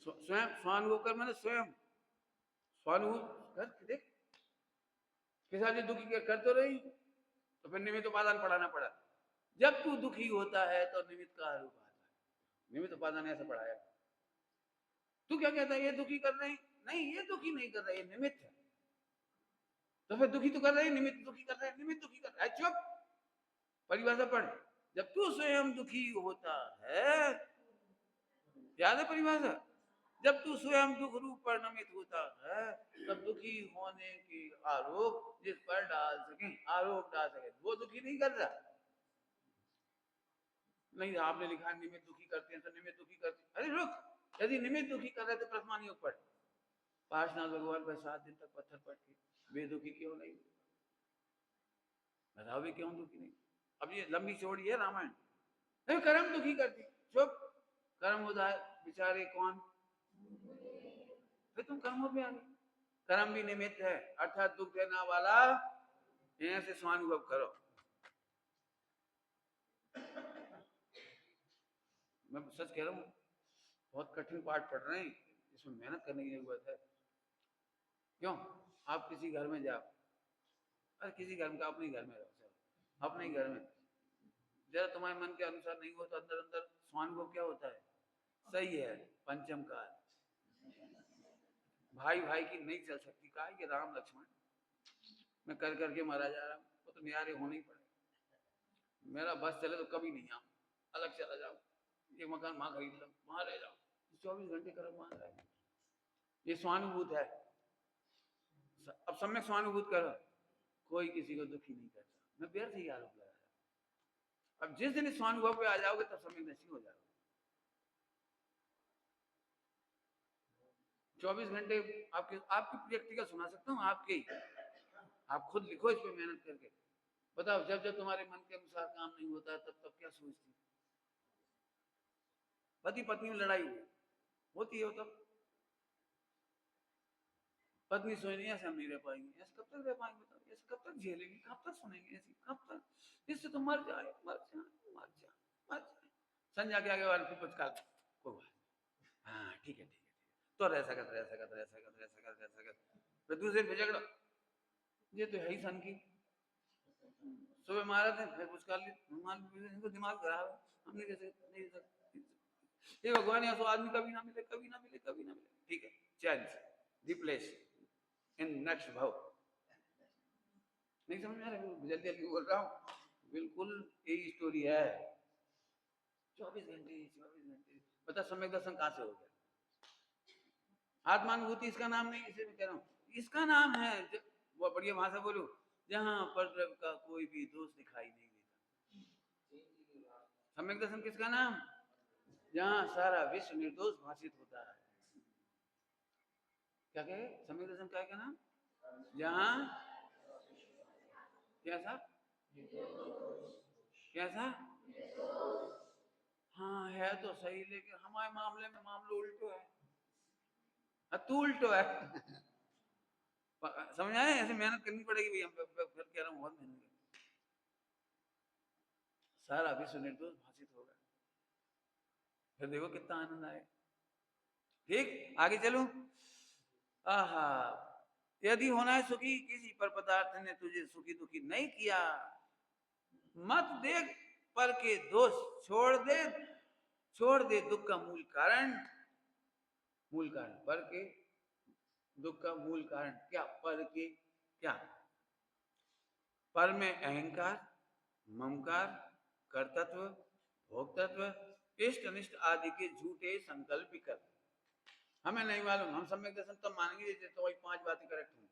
स्वयं स्वानुभव कर, मैंने स्वयं स्वानुभव कर देख, किसी आदमी दुखी कर तो रही, तो फिर निमित्त उपादान पढ़ाना पड़ा। जब तू दुखी होता है तो निमित्त का आरोप आता है, निमित्त उपादान ऐसा पढ़ाया। तू क्या कहता है, ये दुखी कर रहे हैं? नहीं, ये दुखी नहीं कर रहे, ये निमित्त है। तो फिर दुखी तो कर रहे हैं, निमित्त दुखी कर रहे हैं, निमित्त दुखी कर रहा है। चुप, परिभाषा पढ़। जब तू स्वयं दुखी होता है, याद है परिभाषा? जब तू स्वयं दुख रूप परिणमित होता है, तब दुखी होने के आरोप जिस पर डाल सके, आरोप डाल सके, वो दुखी नहीं कर रहा। नहीं, आपने लिखा निमित्त दुखी करते हैं तो निमित्त दुखी करते, अरे रुक, यदि निमित्त दुखी कर रहे तो प्रथमान योग पढ़। पार्शनाथ भगवान पर 7 दिन तक पत्थर पड़ के वे दुखी क्यों नहीं? बताओ भी क्यों दुखी नहीं? अब ये लंबी चौड़ी है रामायण। नहीं, कर्म दुखी करती, चुप, कर्म होता है बेचारे कौन? फिर तुम कर्मों पे आ गए। कर्म भी निमित्त है, अर्थात दुख देना वाला, ऐसे स्वानुभव करो। मैं सच कह रहा हूँ, बहुत कठिन पाठ पढ़ रहे हैं, इसमें मेहनत करने की जरूरत है। क्यों? आप किसी घर में जाओ, अरे किसी घर में, अपने घर में रहो, अपने घर में जरा तुम्हारे मन के अनुसार नहीं हो तो अंदर अंदर स्वानुभव क्या होता है? सही है, पंचम काल, भाई भाई की नहीं चल सकती, कहा कि राम लक्ष्मण मैं कर करके मारा जा रहा हूँ, वो तो न्यारे होने ही पड़े। मेरा बस चले तो कभी नहीं आऊँ, अलग चला जाऊँ, एक मकान वहां खरीद लो, वहां रह जाओ, 24 घंटे कर्म वहां रहे। ये स्वानुभूत है। अब सम्यक स्वानुभूत करो, कोई किसी को दुखी नहीं करता। मैं व्यर्थ ही आरोप लगा रहा। अब जिस दिन स्वानुभव पे आ जाओगे तब सम्यक दर्शी हो जाओगे। 24 घंटे आपके, आपकी व्यक्तिगत सुना सकता हूँ, आपके, आप खुद लिखो इस पे मेहनत करके। बताओ, जब जब तुम्हारे मन के अनुसार काम नहीं होता तब तब क्या सोचती? पति पत्नी में लड़ाई हुई होती है, तब पत्नी सोचनी ऐसे हम नहीं रह पाएंगे, ऐसे कब तक रह पाएंगे? बताओ, ऐसे कब तक झेलेंगे, कब तक सुनेंगे, ऐसे कब तक? इससे तो मर जाए, मर जाए, मर जाए, मर जाए। संध्या के आगे वाले फिर कुछ काल को, हाँ ठीक है, ठीक है, तो ऐसा कर, ऐसा कर, ऐसा कर, ऐसा कर, ऐसा कर, फिर दूसरे पे झगड़ा। ये तो है ही सन की, सुबह मारा थे फिर कुछ कर ली, इनको दिमाग खराब है, हमने कैसे नहीं सकते। ये भगवान, या तो आदमी कभी ना मिले, कभी ना मिले, कभी ना मिले, ठीक है, चेंज रिप्लेस इन नेक्स्ट भाव। नहीं समझ में आ रहा है? जल्दी जल्दी बोल रहा हूँ, बिल्कुल यही स्टोरी है। 24 घंटे बता, सम्यक दर्शन कहां से हो गया? आत्मानुभूति इसका नाम नहीं, इसे मैं कह रहा हूँ इसका नाम है वो बढ़िया भाषा बोलो, जहां पर रब का कोई भी दोष दिखाई नहीं देता। सम्यक दर्शन किसका नाम? जहां सारा विश्व निर्दोष भाषित होता है। क्या कहे? सम्यक दर्शन क्या है नाम? जहां कैसा कैसा हाँ है तो सही, लेकिन हमारे मामले में मामला उल्टो है, तू उल्टो है। समझ आए? ऐसे मेहनत करनी पड़ेगी भैया, फिर कह रहा हूँ बहुत मेहनत। सारा विश्व निर्दोष भाषित होगा, फिर देखो कितना आनंद आए। ठीक, आगे चलूं। आहा, यदि होना है सुखी, किसी पर पदार्थ ने तुझे सुखी दुखी नहीं किया, मत देख पर के दोष, छोड़ दे दुख का मूल कारण। पर के दुख का मूल कारण क्या? पर के क्या? पर में अहंकार, ममकार, कर्तृत्व, भोक्तत्व, इष्ट अनिष्ट आदि के झूठे संकल्प विकल्प। हमें नहीं मालूम, हम सम्यक दर्शन तब मानेंगे तो वही 5 बातें करेक्ट होंगी।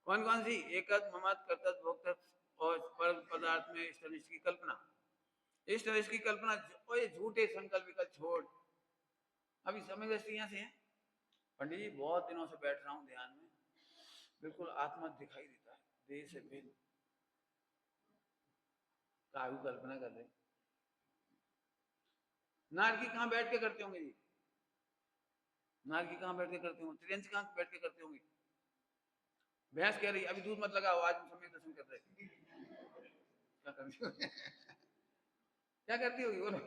कौन कौन सी? एकत्व, ममत्व, कर्तव्य, भोक्तव्य और पर पदार्थ में इष्ट अनिष्ट की कल्पना। इष्ट अनिष्ट की कल्पना और ये झूठे संकल्प विकल्प छोड़। अभी सम्यक दृष्टि यहाँ से है। पंडित जी बहुत दिनों से बैठ रहा हूँ ध्यान में, बिल्कुल आत्मा दिखाई देता है, देह से भिन्न। काहू कल्पना कर रहे। नारकी कहाँ बैठ के करते होंगे जी? नारकी कहाँ बैठ के करते होंगे? त्रियंच कहाँ बैठ के करते होंगे? भैंस कह रही अभी दूध मत लगाओ, आज हम सम्यक दर्शन कर रहे। क्या करती होगी? क्या करती होगी बोलो?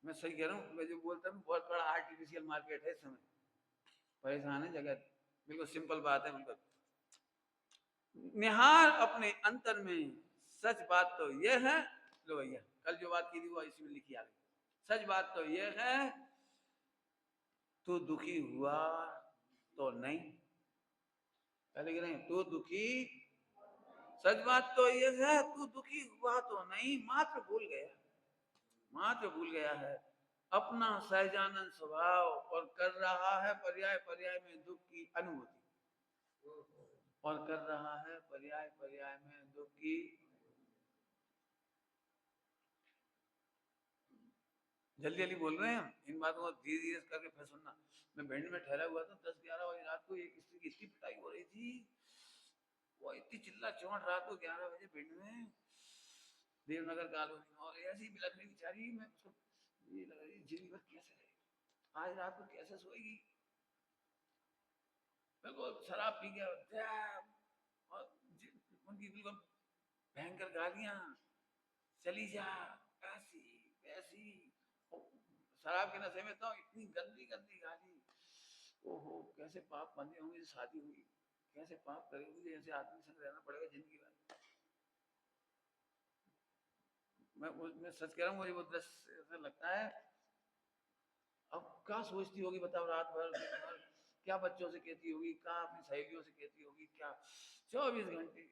मैं सही कह रहा हूँ, मैं जो बोलता हूँ बहुत बड़ा आर्टिफिशियल मार्केट है इस समय, परेशान है जगत। बिल्कुल सिंपल बात है, बिल्कुल निहार अपने अंतर में। सच बात तो यह है, लो भैया कल जो बात की थी वो इसमें लिखी आ गई। सच बात तो यह है, तू दुखी हुआ तो नहीं, पहले कह रहे हैं तू दुखी। सच बात तो यह है, तू दुखी हुआ तो नहीं, मात्र भूल गया है अपना सहजानंद स्वभाव, और कर रहा है पर्याय पर्याय में दुख की अनुभूति। और कर रहा है पर्याय पर्याय में दुख की। जल्दी जल्दी बोल रहे हैं हम, इन बातों को धीरे धीरे करके फिर सुनना। मैं भिंड में ठहरा हुआ था, 10-11 बजे रात को एक स्त्री की इतनी पिटाई हो रही थी, वो इतनी चिल्ला चौंट रात को 11 बजे भिंड में देवनगर कॉलोनी में, और ऐसी बिलख रही बेचारी। मैं उसको ये लग रही जिंदगी भर कैसे रहे, आज रात को कैसे सोएगी। बिल्कुल शराब पी गया, और उनकी बिल्कुल भयंकर गालियां, चली जा, ऐसी वैसी, शराब के नशे में तो इतनी गंदी गंदी गाली। ओहो, कैसे पाप बंधे होंगे, शादी हुई कैसे पाप करे होंगे, ऐसे आदमी संग रहना पड़ेगा जिंदगी भर। मैं सच कह रहा हूँ, मुझे वो दृश्य ऐसा लगता है। अब क्या सोचती होगी बताओ, रात भर दिन भर क्या बच्चों से कहती होगी, क्या अपनी सहेलियों से कहती होगी, क्या 24 घंटे।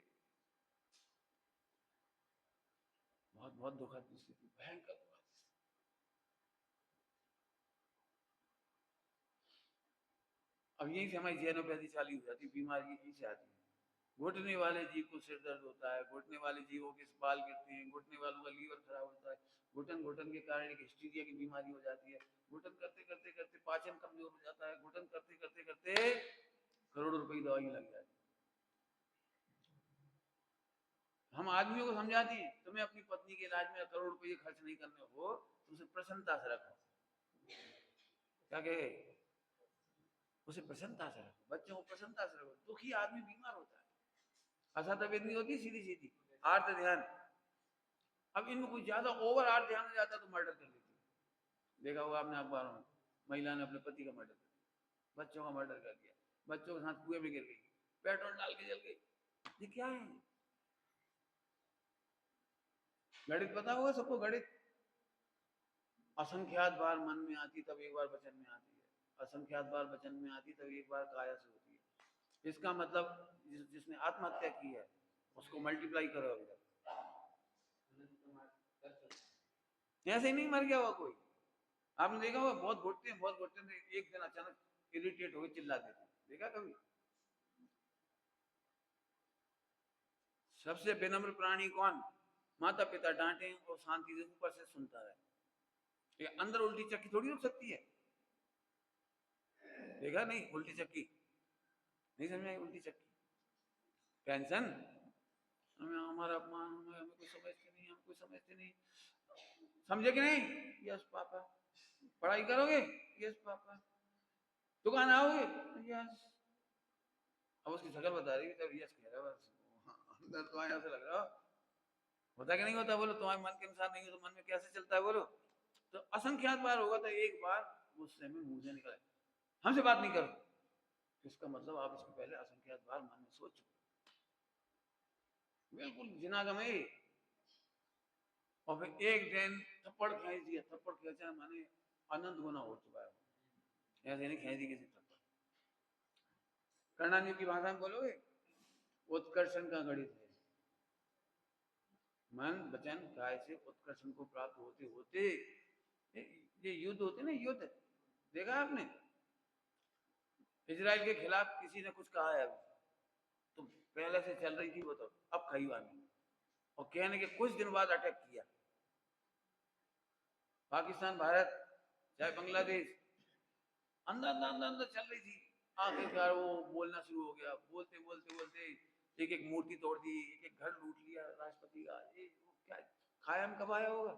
बहुत बहुत दुखद स्थिति, भयंकर दुखद। अब यही से हमारी जैनोपैथी चालू हो जाती, बीमारी यहीं से आती है। घुटने वाले जीव को सिर दर्द होता है, घुटने वाले जीवों के बाल गिरते हैं, घुटने वालों का लीवर खराब होता है, घुटन के कारण एक हिस्टीरिया की बीमारी हो जाती है, घुटन करते करते करते पाचन कमजोर हो जाता है, घुटन करते करते करते करोड़ों रुपए की दवाई लग जाती है। हम आदमियों को समझाते हैं तुम्हें अपनी पत्नी के इलाज में करोड़ रुपए खर्च नहीं करने हो, उसे प्रसन्नता से रखो। क्या कहे? उसे प्रसन्नता से रखो, बच्चों को प्रसन्नता से रखो। दुखी आदमी बीमार होता है, असा तबीयत नहीं होती सीधी सीधी, आर्त ध्यान। अब इनको कुछ ज्यादा ओवर आर्ट ध्यान हो जाता है तो मर्डर कर लेती है। देखा होगा आपने अखबारों में, महिला ने अपने पति का मर्डर कर दिया, बच्चों का मर्डर कर दिया, बच्चों के साथ कुएं में गिर गई, पेट्रोल डाल के जल गई। ये क्या है? गणित पता होगा सबको, गणित असंख्यात बार मन में आती तब एक बार वचन में आती है, असंख्यात बार वचन में आती तब एक बार काया से होती है। इसका मतलब जिसने आत्महत्या की है उसको मल्टीप्लाई करो अभी तक, ऐसे ही नहीं मर गया हुआ कोई। आपने देखा होगा बहुत घुटते हैं, बहुत घुटते हैं, एक दिन अचानक इरिटेट होकर चिल्ला देते हैं, देखा कभी? सबसे विनम्र प्राणी कौन? माता पिता डांटे और शांति से ऊपर से सुनता रहे। ये अंदर उल्टी चक्की थोड़ी रुक सकती है। देखा नहीं उल्टी चक्की? नहीं समझ आई उल्टी चक्की? टेंशन, हमें हमारा अपमान, हमें कोई समझते नहीं, हम कोई समझते नहीं। समझे कि नहीं? Yes papa. पढ़ाई करोगे? Yes papa. दुकान आओगे? यस। अब उसकी शक्ल बता रही है तब यस कह रहा है बस। अंदर तो आया से लग रहा होता कि नहीं होता? बोलो तुम्हारे मन के अनुसार नहीं हो तो मन में कैसे चलता है? बोलो। तो असंख्यात बार होगा तो एक बार गुस्से में मुंह से निकले हमसे बात नहीं करो, इसका मतलब आप इसके पहले असंख्यात बार मन में सोच चुके, बिल्कुल जिनागम है। और फिर एक दिन थप्पड़ खींच दिया, थप्पड़ खींचा माने अनंत गुना हो चुका है, ऐसे नहीं खींच दी किसी थप्पड़। कर्णाजी की भाषा में बोलोगे उत्कर्षण का गणित है। मन वचन काय से उत्कर्षण को प्राप्त होते होते ये युद्ध होते ना, युद्ध देखा आपने? इजराइल के खिलाफ किसी ने कुछ कहा है तो पहले से चल रही थी वो, तो अब खई वाली, और कहने के कुछ दिन बाद अटैक किया। पाकिस्तान, भारत, चाहे बांग्लादेश, अंदर अंदर अंदर अंदर चल रही थी। आखिरकार वो बोलना शुरू हो गया, बोलते बोलते बोलते एक एक मूर्ति तोड़ दी, एक एक घर लूट लिया राष्ट्रपति का। ये क्या खाया में कब आया होगा?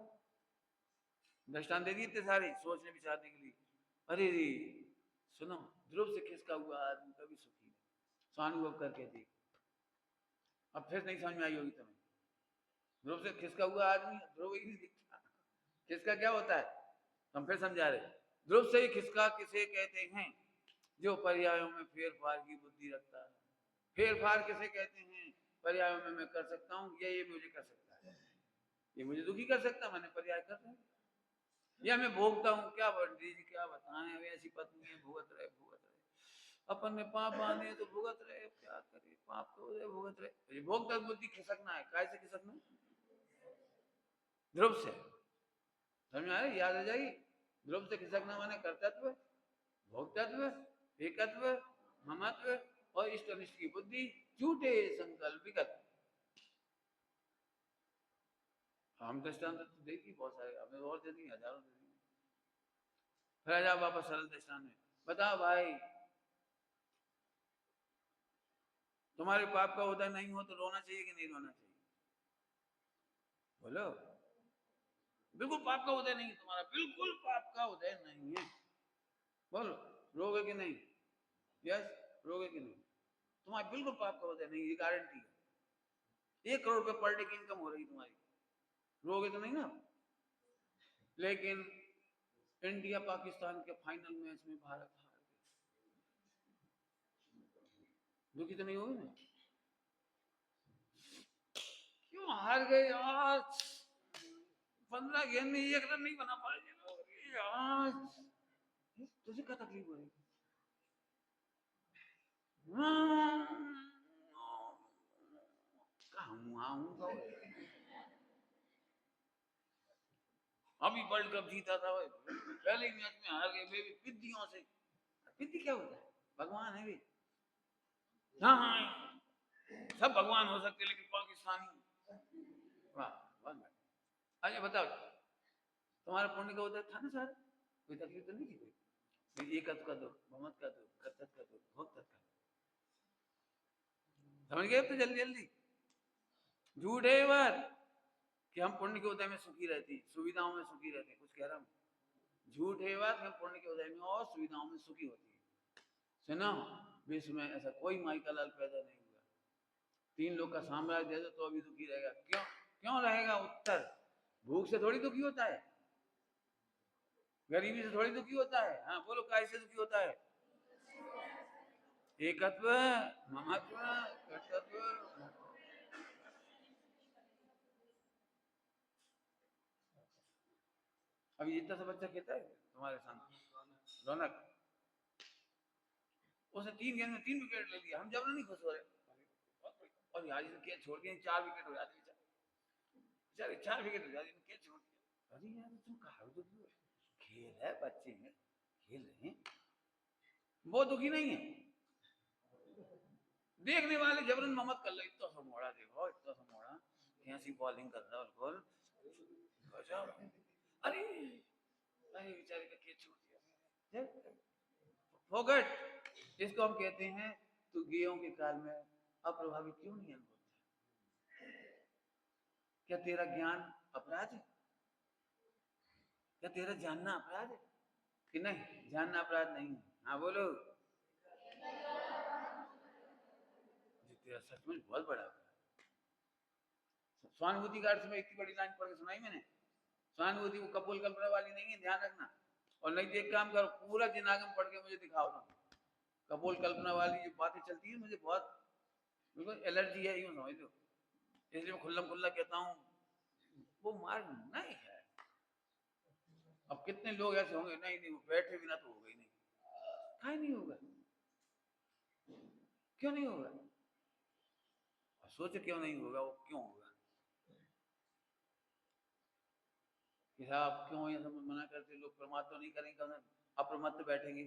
दृष्टांत दे दिए थे सारे सोचने विचारने के लिए। अरे रे सुनो, ध्रुव से खिसका हुआ आदमी कभी सुखी नहीं, स्वानुभव करके देख। अब फिर नहीं समझ में आई होगी तुम्हें। ध्रुव से खिसका हुआ आदमी ध्रुव ही नहीं दिखता। खिसका क्या होता है हम फिर समझा रहे। ध्रुव से ही खिसका किसे कहते हैं? जो पर्यायों में फेर फार की बुद्धि रखता है। फेर फार किसे कहते हैं? पर्यायों में मैं कर सकता हूँ, ये मुझे कर सकता है, ये मुझे दुखी कर सकता है, मैंने पर्याय कर रहा है। या मैं भोगता हूँ, क्या पंडित जी क्या बताएं, ऐसी पत्नी है, भुगत रहे भुगत रहे, अपन में पाप बांधे तो भुगत रहे, क्या करे, पाप तो रहे भुगत रहे। ये भोगता बुद्धि खिसकना है, काय से खिसकना? ध्रुव से। समझ में आया? याद आ जाएगी। ध्रुव से खिसकना माने कर्तव्य, भोक्तत्व, एकत्व, ममत्व और इष्ट अनिष्ट की बुद्धि, झूठे संकल्प विगत। हम दृष्टांत तो देखी बहुत सारे, हमें और दे दी, हजारों दे दी। फिर आ जाओ वापस सरल दृष्टांत में। बताओ भाई, तुम्हारे पाप का उदय नहीं हो तो रोना चाहिए कि नहीं रोना चाहिए? बोलो। बिल्कुल पाप का उदय नहीं, तुम्हारा बिल्कुल पाप का उदय नहीं है, बोलो रोगे कि नहीं? यस, रोगे कि नहीं? तुम्हारा बिल्कुल पाप का उदय नहीं, ये गारंटी है। 1 करोड़ रुपए पर डे की इनकम हो रही तुम्हारी, रोगे तो नहीं ना? लेकिन इंडिया पाकिस्तान के फाइनल मैच में भारत हार गई, दुखी तो नहीं होगी ना? क्यों हार गए आज? 15 गेंद में 1 रन नहीं बना पाए आज, तुझे क्या तकलीफ हो रही? अभी वर्ल्ड कप जीता था भाई, पहले मैच में हार गए बेबी पिद्दियों से। पिद्दी क्या होता है? भगवान है भी। हाँ हाँ, सब भगवान हो सकते लेकिन पाकिस्तानी, वाह वाह। अच्छा बताओ, तुम्हारा पुण्य का उदय था ना सर? कोई तकलीफ तो नहीं थी? कोई एकत्व का दो, ममत का दो, कर्तव्य का दो, भोक्तत्व का दो। समझ गए तो जल्दी जल्दी? झूठ है बात कि हम पुण्य के उदय में सुखी रहती, सुविधाओं में सुखी रहते, कुछ कह रहा हूँ। झूठ है बात कि हम पुण्य के उदय में और सुविधाओं में सुखी होती है। सुनो, विश्व में ऐसा कोई माई का लाल पैदा नहीं हुआ। 3 लोग का साम्राज्य दे दो तो अभी दुखी रहेगा। क्यों? क्यों रहेगा? उत्तर, भूख से थोड़ी दुखी होता है, गरीबी से थोड़ी दुखी होता है। हाँ बोलो, कैसे दुखी होता है? एकत्व, ममत्व, कर्तव्य। अभी जितना सा बच्चा खेलता है तुम्हारे सामने, रौनक, उसने 3 गेंद में 3 विकेट ले लिया, हम जब नहीं खुश हो रहे, और यार इसने कैच छोड़ दिया, 4 विकेट हो जाते, बेचारे 4 विकेट हो जाते, कैच छोड़ दिया। अरे यार तुम कहा तो खेल है, बच्चे हैं खेल रहे हैं, वो दुखी नहीं है। देखने वाले जबरन मोहम्मद कर ले, इतना सा मोड़ा देखो, इतना सा मोड़ा कैसी बॉलिंग कर रहा है बिल्कुल गजब। अरे अरे बेचारे का क्या छोड़ दिया, फोगट इसको हम कहते हैं। तो गेयों के काल में अप्रभावित क्यों नहीं है? क्या तेरा ज्ञान अपराध है? क्या तेरा जानना अपराध है कि नहीं? जानना अपराध नहीं है। हाँ बोलो। तेरा सचमुच बहुत बड़ा अपराध। सहानुभूति का अर्थ में इतनी बड़ी लाइन पढ़ के सुनाई मैंने। सहानुभूति वो कपोल कल्पना वाली नहीं है, ध्यान रखना। और नहीं तो एक काम करो, पूरा जिनागम पढ़ के मुझे दिखाओ ना। कपोल कल्पना वाली जो बातें चलती है, मुझे बहुत बिल्कुल एलर्जी है, यूं समझ लो। इसलिए मैं खुल्लम खुल्ला कहता हूँ, वो मार्ग नहीं है। अब कितने लोग ऐसे होंगे, नहीं नहीं वो बैठे बिना तो होगा ही नहीं। कहा नहीं होगा? क्यों नहीं होगा? सोच क्यों नहीं होगा, वो क्यों होगा कि साहब क्यों ये सब मना करते लोग? प्रमाद तो नहीं करेंगे, अप्रमत्त बैठेंगे।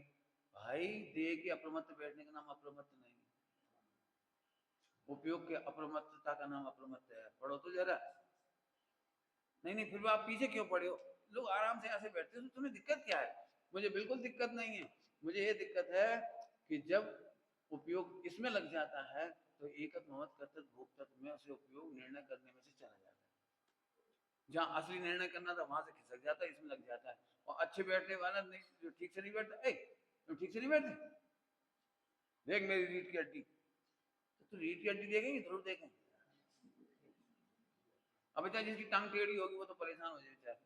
भाई देह के अप्रमत्त बैठने का नाम अप्रमत्त नहीं है। उपयोग के अप्रमत्तता का नाम अप्रमत्त है। पढ़ो तो जरा। नहीं नहीं फिर भी आप पीछे क्यों पड़े हो? लोग आराम से ऐसे बैठते हैं, तो तुम्हें दिक्कत क्या है? मुझे बिल्कुल दिक्कत नहीं है। मुझे ये दिक्कत है कि जब उपयोग इसमें लग जाता है तो एकत महत कर्तव्य भोक्तत्व में उसे उपयोग निर्णय करने में से चला जाता है। जहाँ असली निर्णय करना था वहां से खिसक जाता है, इसमें लग जाता है। और अच्छे बैठने वाला नहीं, जो ठीक से नहीं बैठता, तुम ठीक से नहीं बैठते, देख मेरी रीढ़ की हड्डी, तो रीढ़ की हड्डी देखेंगे जरूर देखेंगे। अब बेचारा जिसकी टांग टेढ़ी होगी वो तो परेशान हो जाए बेचारा,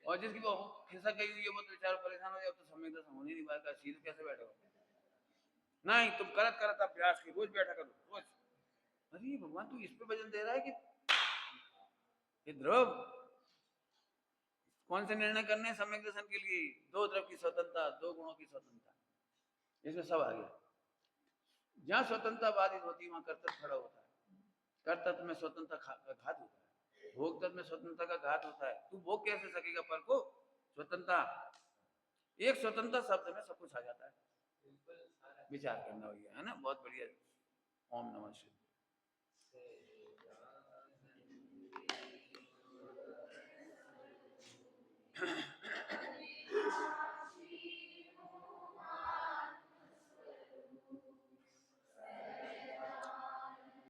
और जिसकी वो खिसक गई हुई है वो तो बेचारा परेशान हो जाए। तो समय तो होने नहीं पाएगा, सीधे कैसे बैठेगा? नहीं, तुम करत करत अभ्यास की रोज बैठा करो रोज। अरे भगवान तू इस पे वजन दे रहा है कि ध्रुव कौन से निर्णय करने हैं सम्यक दर्शन के लिए? दो द्रव की स्वतंत्रता, दो गुणों की स्वतंत्रता, इसमें सब आ गया। जहां स्वतंत्रता बाधित होती है वहां कर्तव्य खड़ा होता है। कर्तव्य में स्वतंत्रता का घात होता है, भोग तत्व में स्वतंत्रता का घात होता है। तू भोग कैसे सकेगा पर को? स्वतंत्रता, एक स्वतंत्रता शब्द में सब कुछ आ जाता है। विचार करना हो गया है ना, बहुत बढ़िया। ओम नमः शिवाय।